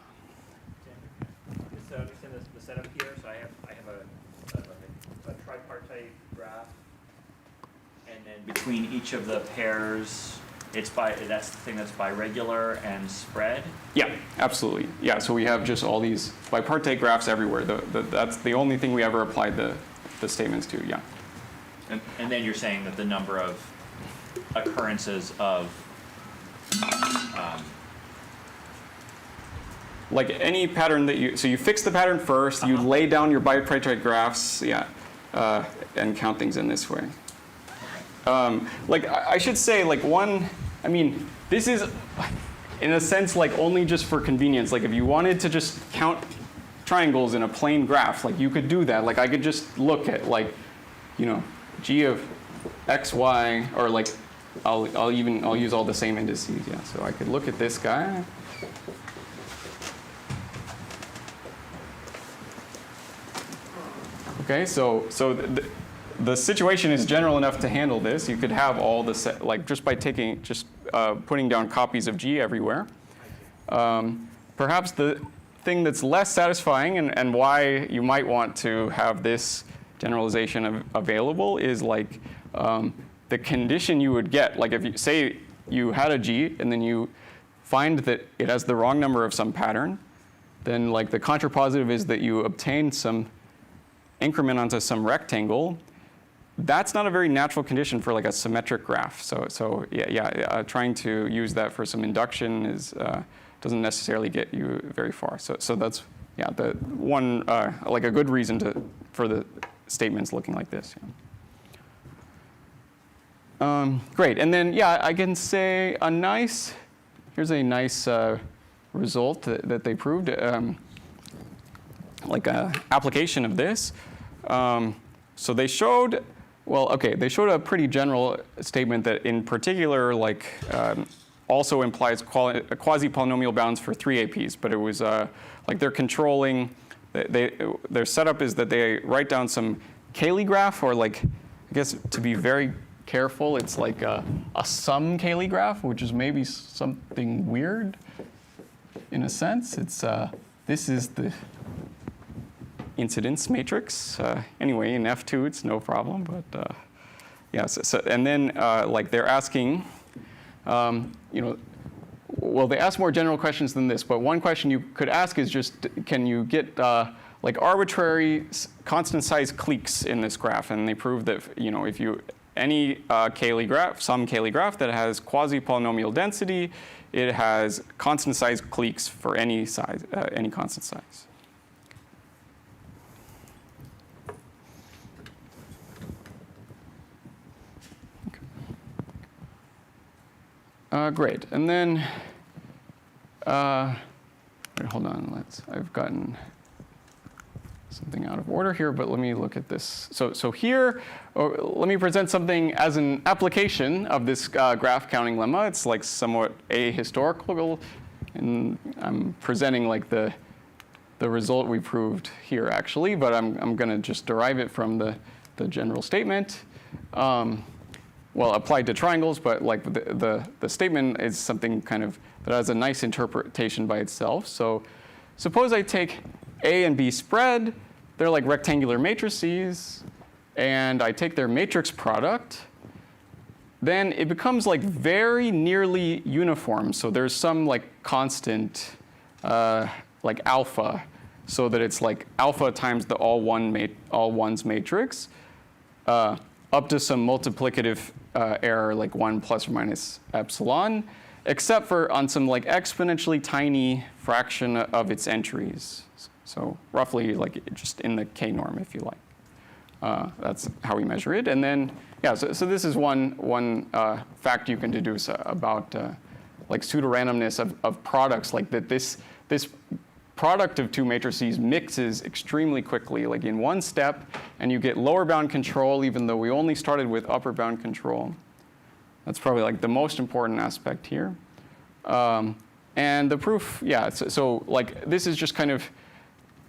to understand the setup here, so I have a tripartite graph, and then between each of the pairs, that's the thing that's biregular and spread? Yeah, absolutely. Yeah, so we have just all these bipartite graphs everywhere. That's the only thing we ever applied the statements to, yeah. And then you're saying that the number of occurrences of like any pattern that so you fix the pattern first, you lay down your bipartite graphs, and count things in this way. Like I should say, like I mean, this is in a sense like only just for convenience. Like if you wanted to just count triangles in a plain graph, like you could do that. Like I could just look at like, you know, g of x, y, or like I'll use all the same indices. Yeah, so I could look at this guy. Okay, so the situation is general enough to handle this. You could have all the set, like just by putting down copies of G everywhere. Perhaps the thing that's less satisfying and why you might want to have this generalization available is like the condition you would get. Like if you say you had a G and then you find that it has the wrong number of some pattern, then like the contrapositive is that you obtain some increment onto some rectangle. That's not a very natural condition for like a symmetric graph. So trying to use that for some induction doesn't necessarily get you very far. So that's the one like a good reason for the statements looking like this. Yeah. Great, and then I can say here's a nice result that they proved, like an application of this. So they showed. Well, okay, they showed a pretty general statement that in particular, like, also implies quasi-polynomial bounds for 3 APs, but it was like they're controlling, their setup is that they write down some Kelley graph, or like, I guess to be very careful, it's like a sum Kelley graph, which is maybe something weird in a sense. It's, this is the incidence matrix. Anyway, in F2 it's no problem, but and then like they're asking, you know, well they ask more general questions than this, but one question you could ask is just, can you get like arbitrary constant size cliques in this graph? And they prove that, you know, if you, any Kelley graph, some Kelley graph that has quasi-polynomial density, it has constant size cliques for any size, any constant size. Great, and then, wait, hold on, I've gotten something out of order here, but let me look at this. So here, let me present something as an application of this graph counting lemma. It's like somewhat ahistorical, and I'm presenting like the result we proved here actually, but I'm gonna just derive it from the general statement. Well, applied to triangles, but like the statement is something kind of that has a nice interpretation by itself. So suppose I take A and B spread, they're like rectangular matrices, and I take their matrix product, then it becomes like very nearly uniform. So there's some like constant, like alpha, so that it's like alpha times the all ones matrix, up to some multiplicative error like 1 plus or minus epsilon, except for on some like exponentially tiny fraction of its entries. So roughly like just in the K norm, if you like. That's how we measure it. And then, so this is one fact you can deduce about like pseudorandomness of products, like that this product of two matrices mixes extremely quickly, like in one step, and you get lower bound control even though we only started with upper bound control. That's probably like the most important aspect here. And the proof, so like this is just kind of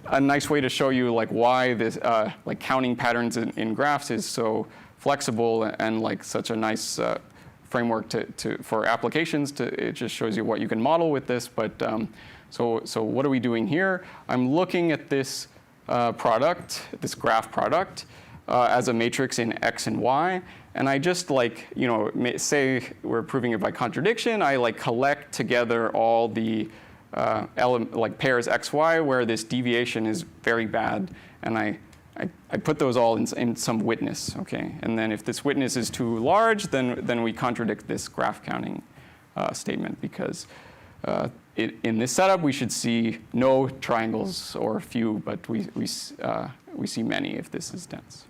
a nice way to show you like why this like counting patterns in graphs is so flexible and like such a nice framework for applications. It just shows you what you can model with this, but so what are we doing here? I'm looking at this product, this graph product, as a matrix in X and Y. And I just like, you know, say we're proving it by contradiction. I like collect together all the like pairs X, Y, where this deviation is very bad. And I put those all in some witness, okay? And then if this witness is too large, then we contradict this graph counting statement because in this setup, we should see no triangles or few, but we see many if this is dense.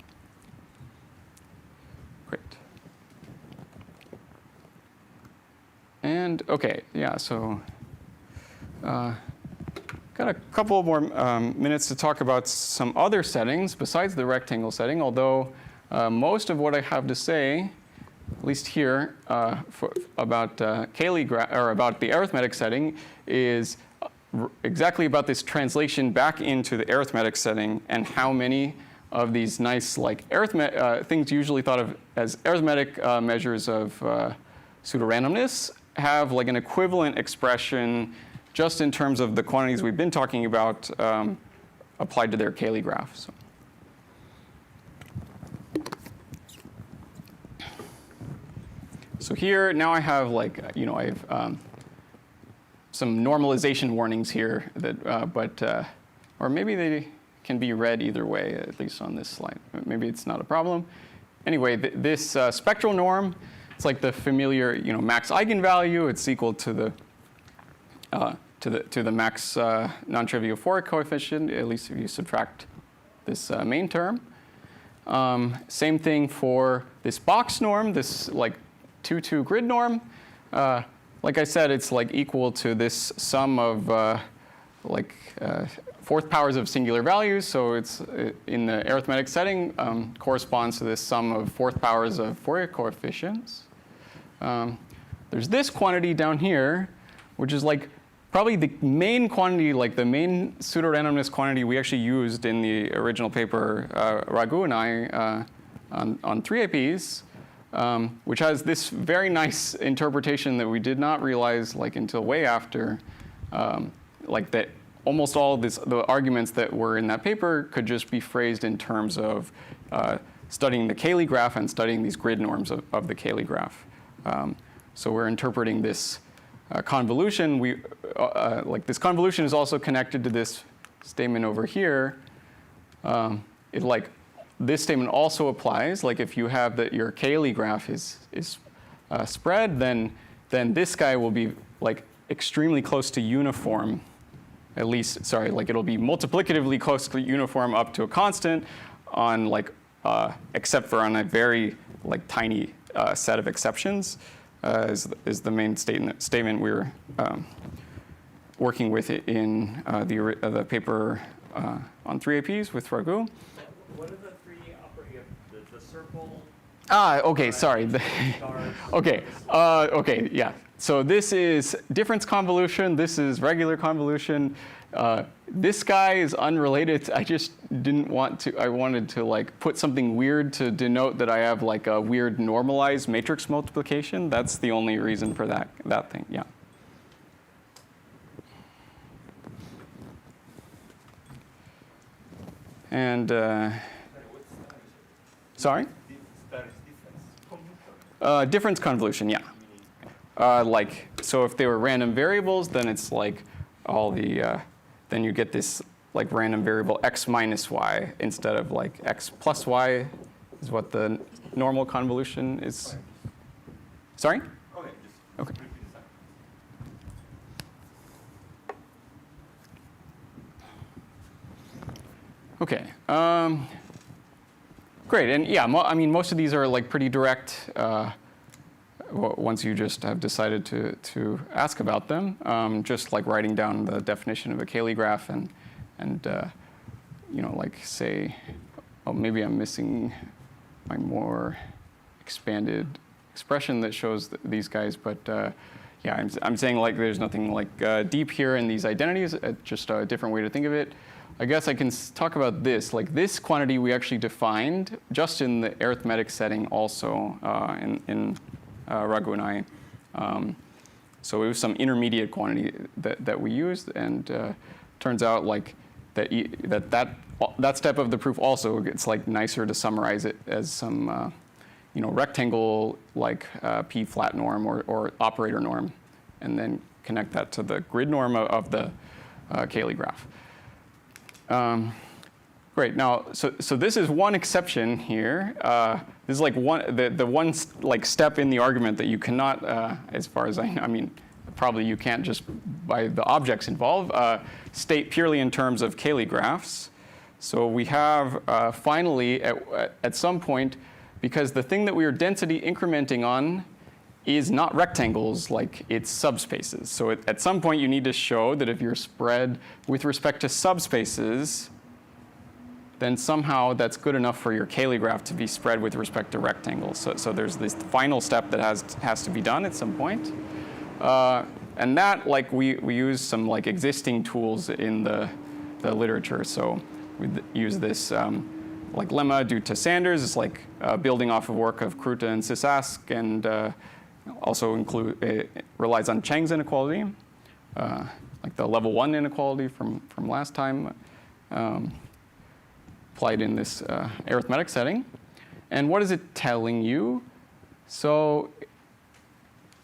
Great. And OK, yeah, so got a couple more minutes to talk about some other settings besides the rectangle setting, although most of what I have to say, at least here, about Kelley or about the arithmetic setting is exactly about this translation back into the arithmetic setting and how many of these nice things usually thought of as arithmetic measures of pseudorandomness have like an equivalent expression just in terms of the quantities we've been talking about applied to their Kelley graph. So here now I have I have some normalization warnings here that or maybe they can be read either way, at least on this slide. Maybe it's not a problem. Anyway, this spectral norm, it's like the familiar max eigenvalue. It's equal to the max non-trivial Fourier coefficient, at least if you subtract this main term. Same thing for this box norm, this 2-2 grid norm. Like I said, it's equal to this sum of fourth powers of singular values. So it's in the arithmetic setting corresponds to this sum of fourth powers of Fourier coefficients. There's this quantity down here, which is probably the main quantity, the main pseudorandomness quantity we actually used in the original paper, Raghu and I, on 3 APs. Which has this very nice interpretation that we did not realize until way after, that almost all the arguments that were in that paper could just be phrased in terms of studying the Kelley graph and studying these grid norms of the Kelley graph. So we're interpreting this convolution. This convolution is also connected to this statement over here. This statement also applies. If you have that your Kelley graph is spread, then this guy will be extremely close to uniform. At least, sorry, it'll be multiplicatively close to uniform up to a constant on except for on a very tiny set of exceptions is the main statement we were working with in the paper on 3 APs with Raghu. What are the three operating, the circle? Okay, sorry. Okay, yeah. So this is difference convolution. This is regular convolution. This guy is unrelated. I just didn't want to. I wanted to put something weird to denote that I have a weird normalized matrix multiplication. That's the only reason for that thing. Yeah. And sorry? Difference convolution, yeah. So if they were random variables, then it's all the, then you get this random variable x minus y instead of x plus y is what the normal convolution is. Sorry? Okay. Okay. Great. And yeah, most of these are pretty direct once you just have decided to ask about them. Just writing down the definition of a Kelley graph and say, oh, maybe I'm missing my more expanded expression that shows these guys. But yeah, I'm saying there's nothing deep here in these identities. Just a different way to think of it. I guess I can talk about this. This quantity we actually defined just in the arithmetic setting also in Raghu and I. So it was some intermediate quantity that we used, and turns out that step of the proof also gets nicer to summarize it as some rectangle p flat norm or operator norm, and then connect that to the grid norm of the Kelley graph. Great. Now, so this is one exception here. This is the one step in the argument that you cannot, as far as I mean, probably you can't just, by the objects involved, state purely in terms of Kelley graphs. So we have finally, at some point, because the thing that we are density incrementing on is not rectangles, like it's subspaces. So at some point you need to show that if you're spread with respect to subspaces, then somehow that's good enough for your Kelley graph to be spread with respect to rectangles. So there's this final step that has to be done at some point. And that, like, we use some like existing tools in the literature. So we use this like lemma due to Zander's. It's like building off of work of Kruta and Sisask, and also relies on Chang's inequality, like the level 1 inequality from last time, applied in this arithmetic setting. And what is it telling you? So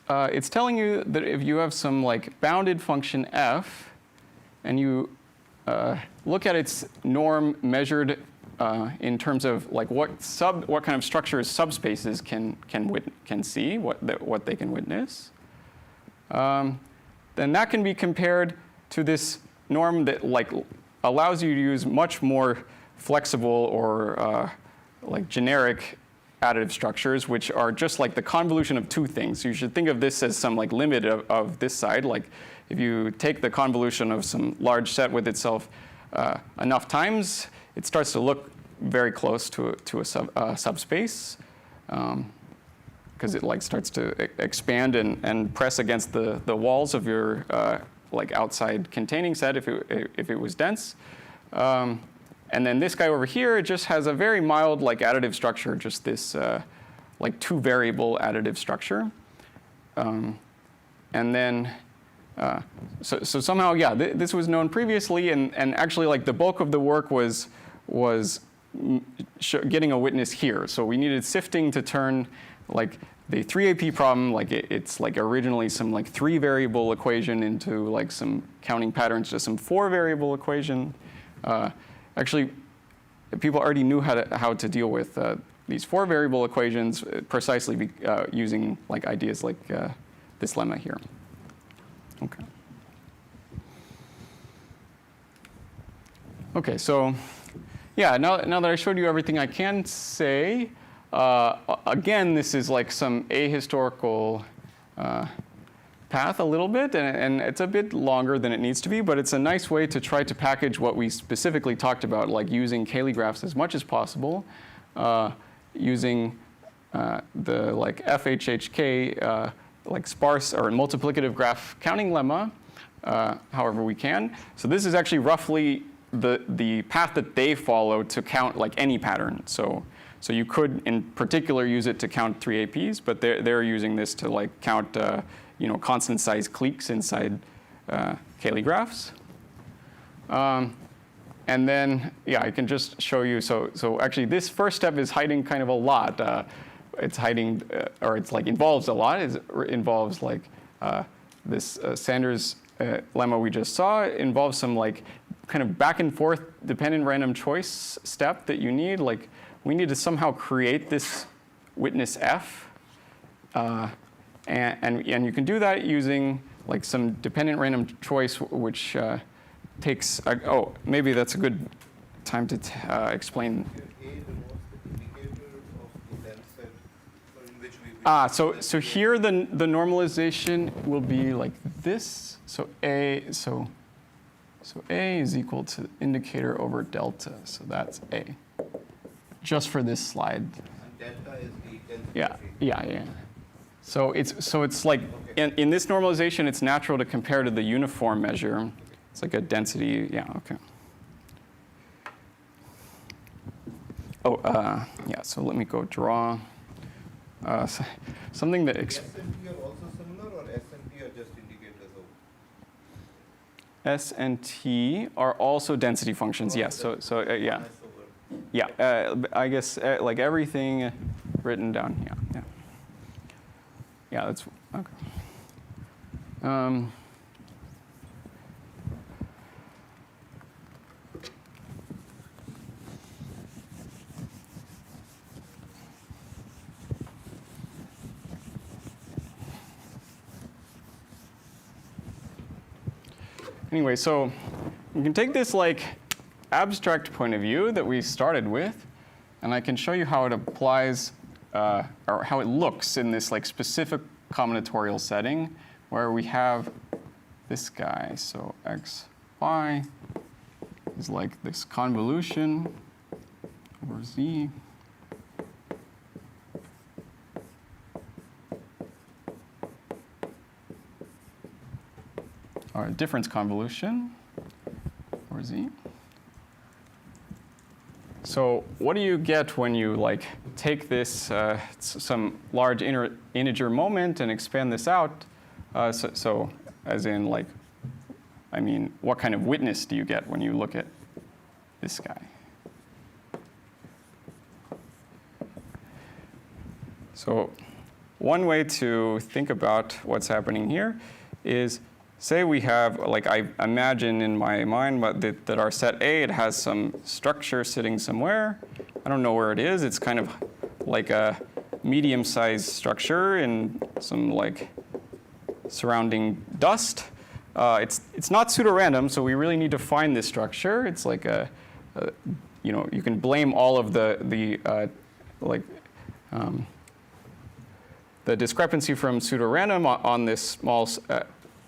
it's telling you that if you have some like bounded function f, and you look at its norm measured in terms of like what kind of structures subspaces can see, what they can witness, then that can be compared to this norm that like allows you to use much more flexible or like generic additive structures, which are just like the convolution of two things. So you should think of this as some like limit of this side. Like if you take the convolution of some large set with itself enough times, it starts to look very close to a subspace, because it like starts to expand and press against the walls of your like outside containing set if it was dense. And then this guy over here, it just has a very mild like additive structure, just this like 2-variable additive structure. And then so somehow, yeah, this was known previously, and actually like the bulk of the work was getting a witness here. So we needed sifting to turn like the 3AP problem, like it's like originally some like 3-variable equation into like some counting patterns to some 4-variable equation. Actually, people already knew how to deal with these 4-variable equations precisely using like ideas like this lemma here. Okay. Okay, so yeah, now that I showed you everything I can say, again, this is like some ahistorical path a little bit, and it's a bit longer than it needs to be, but it's a nice way to try to package what we specifically talked about, like using Kelley graphs as much as possible, using the like FHHK like sparse or multiplicative graph counting lemma, however we can. So this is actually roughly the path that they follow to count like any pattern. So you could in particular use it to count 3 APs, but they're using this to like count constant size cliques inside Kelley graphs. And then yeah, I can just show you. So actually this first step is hiding kind of a lot. It's hiding, or it's like involves a lot. It involves like this Zander's lemma we just saw. It involves some like kind of back and forth dependent random choice step that you need. Like we need to somehow create this witness f, and you can do that using like some dependent random choice, which takes. Oh, maybe that's a good time to explain. So here the normalization will be like this. So A is equal to indicator over delta. So that's A. Just for this slide. And delta is the density. Yeah. So it's like in this normalization, it's natural to compare to the uniform measure. It's like a density. Yeah. Okay. Oh, yeah. So let me go draw. Something that S and T are also similar, or S and T are just indicators of? S and T are also density functions. Yes. So yeah. Yeah. I guess like everything written down. Yeah. Yeah. That's okay. anyway, so you can take this like abstract point of view that we started with, and I can show you how it applies, or how it looks in this like specific combinatorial setting where we have this guy. So x, y is like this convolution over z. Or a difference convolution over z. So what do you get when you like take this some large integer moment and expand this out? So as in like, I mean, what kind of witness do you get when you look at this guy? So one way to think about what's happening here is, say we have, like I imagine in my mind that our set A, it has some structure sitting somewhere. I don't know where it is. It's kind of like a medium-sized structure in some like surrounding dust. It's not pseudorandom, so we really need to find this structure. It's like you know, you can blame all of the discrepancy from pseudorandom on this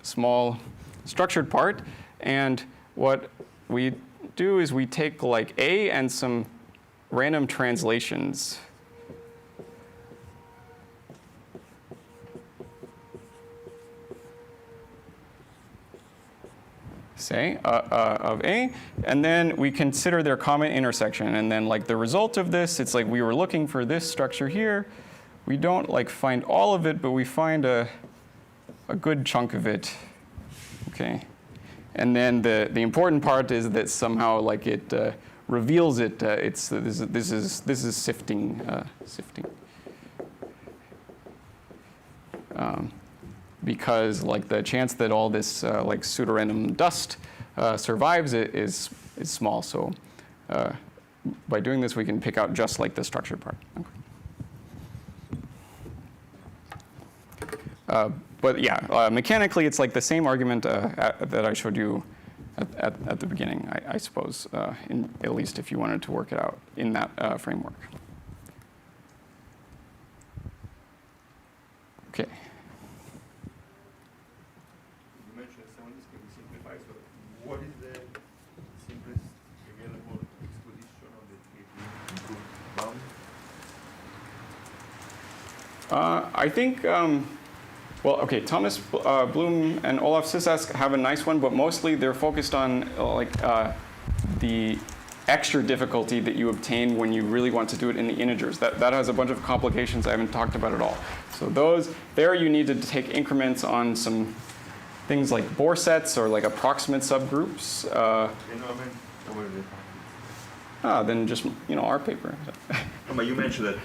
small structured part. And what we do is we take like A and some random translations. Say, of A, and then we consider their common intersection. And then like the result of this, it's like we were looking for this structure here. We don't like find all of it, but we find a good chunk of it, okay? And then the important part is that somehow like it reveals it. This is sifting. Because like the chance that all this like pseudorandom dust survives it is small. So by doing this, we can pick out just like the structured part. Okay. But yeah, mechanically, it's like the same argument that I showed you at the beginning, I suppose, at least if you wanted to work it out in that framework. Okay. You mentioned someone is going to simplify, so what is the simplest available exposition of the improved bound? I think, well, okay, Thomas Bloom and Olaf Sisask have a nice one, but mostly they're focused on the extra difficulty that you obtain when you really want to do it in the integers. That has a bunch of complications I haven't talked about at all. So there you need to take increments on some things like Bohr sets or like approximate subgroups. Then just, our paper. But you mentioned that.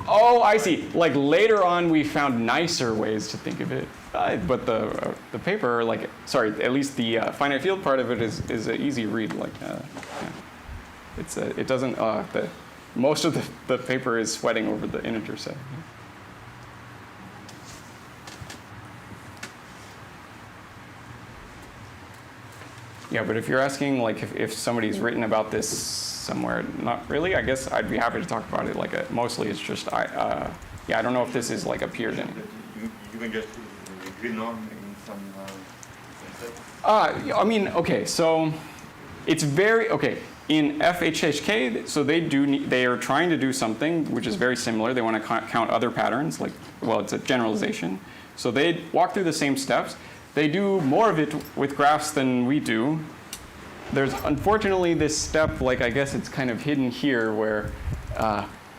Oh, I see. Like later on, we found nicer ways to think of it. But the paper, at least the finite field part of it is an easy read. Yeah. It doesn't. Most of the paper is sweating over the integer set. Yeah, but if you're asking like if somebody's written about this somewhere, not really. I guess I'd be happy to talk about it. Mostly it's just I don't know if this is like appeared in. You can just agree on in some I mean, okay, so it's very okay in FHHK. So they are trying to do something which is very similar. They want to count other patterns. It's a generalization. So they walk through the same steps. They do more of it with graphs than we do. There's unfortunately this step, I guess it's kind of hidden here, where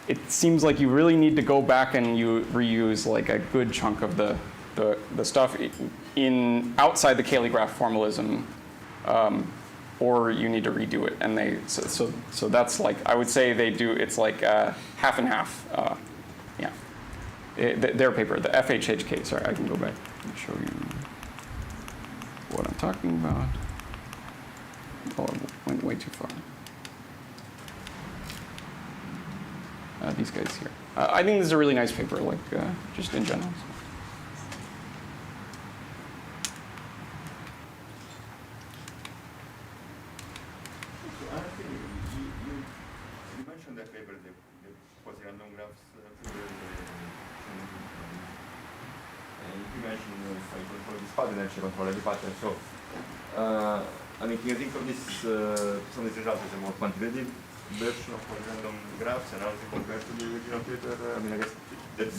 it seems like you really need to go back and you reuse like a good chunk of the stuff outside the Kelley graph formalism, or you need to redo it. And so that's I would say they do. It's like half and half. Yeah, their paper, the FHHK. Sorry, I can go back and show you what I'm talking about. Oh, I went way too far. These guys here. I think this is a really nice paper, just in general. Another thing, you mentioned that paper, the quasi-random graphs you mentioned fai controllo di spalle, c'è controllo di pattern. So, I mean, can you think of this, some of these results as a more quantitative version of quasi-random graphs and how they compare to the original paper? I mean, I guess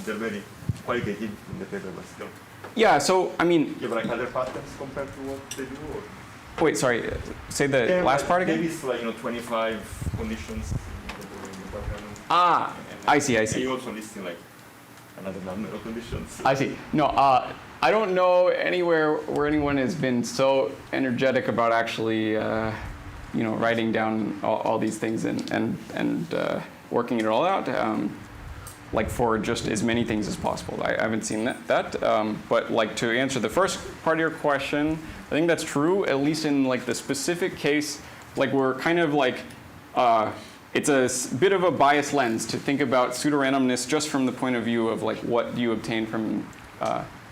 they're very qualitative in the paper, but still. Yeah, so, I mean, You have like other patterns compared to what they do? Or? wait, sorry, say the last part again? Maybe it's like, 25 conditions. Ah, I see. And you also listing like another number of conditions. I see. No, I don't know anywhere where anyone has been so energetic about actually, writing down all these things and working it all out, like for just as many things as possible. I haven't seen that. But like to answer the first part of your question, I think that's true, at least in like the specific case, like we're kind of like, it's a bit of a biased lens to think about pseudorandomness just from the point of view of like what you obtain from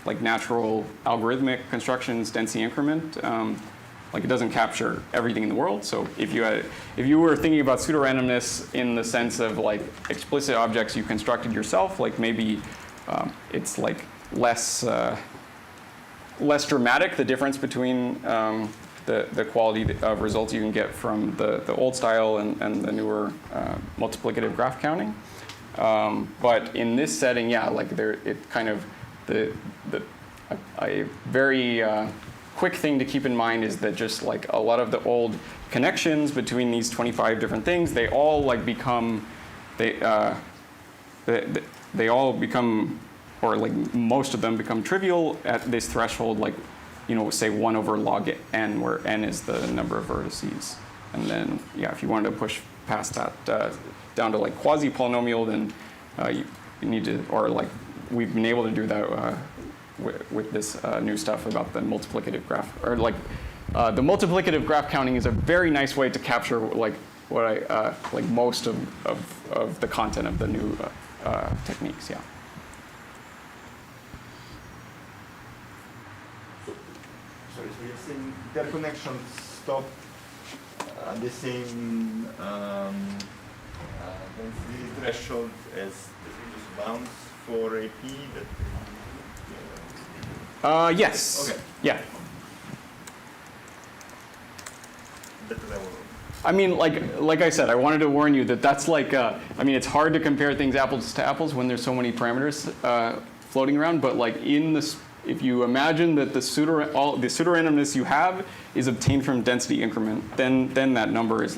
like natural algorithmic constructions, density increment. Like it doesn't capture everything in the world. So if you were thinking about pseudorandomness in the sense of like explicit objects you constructed yourself, like maybe it's like less dramatic, the difference between the quality of results you can get from the old style and the newer multiplicative graph counting. But in this setting, yeah, like it kind of a very quick thing to keep in mind is that just like a lot of the old connections between these 25 different things, they all like become they all become, or like most of them become trivial at this threshold, like say 1 over log n, where n is the number of vertices. And then yeah, if you wanted to push past that down to like quasi-polynomial, then you need to, or like we've been able to do that with this new stuff about the multiplicative graph, or like the multiplicative graph counting is a very nice way to capture like what I like most of the content of the new techniques. Yeah. Sorry, so you're saying their connections stop at the same density threshold as the previous bounds for AP that. Yes. Okay. Yeah. That level. I mean, like I said, I wanted to warn you that that's like, I mean, it's hard to compare things apples to apples when there's so many parameters floating around. But like in this, if you imagine that the pseudorandomness you have is obtained from density increment, then that number is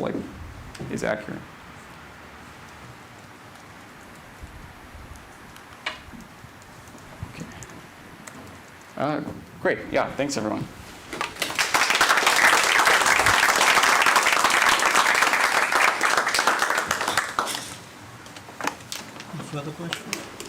accurate. Great. Yeah. Thanks, everyone. Further questions?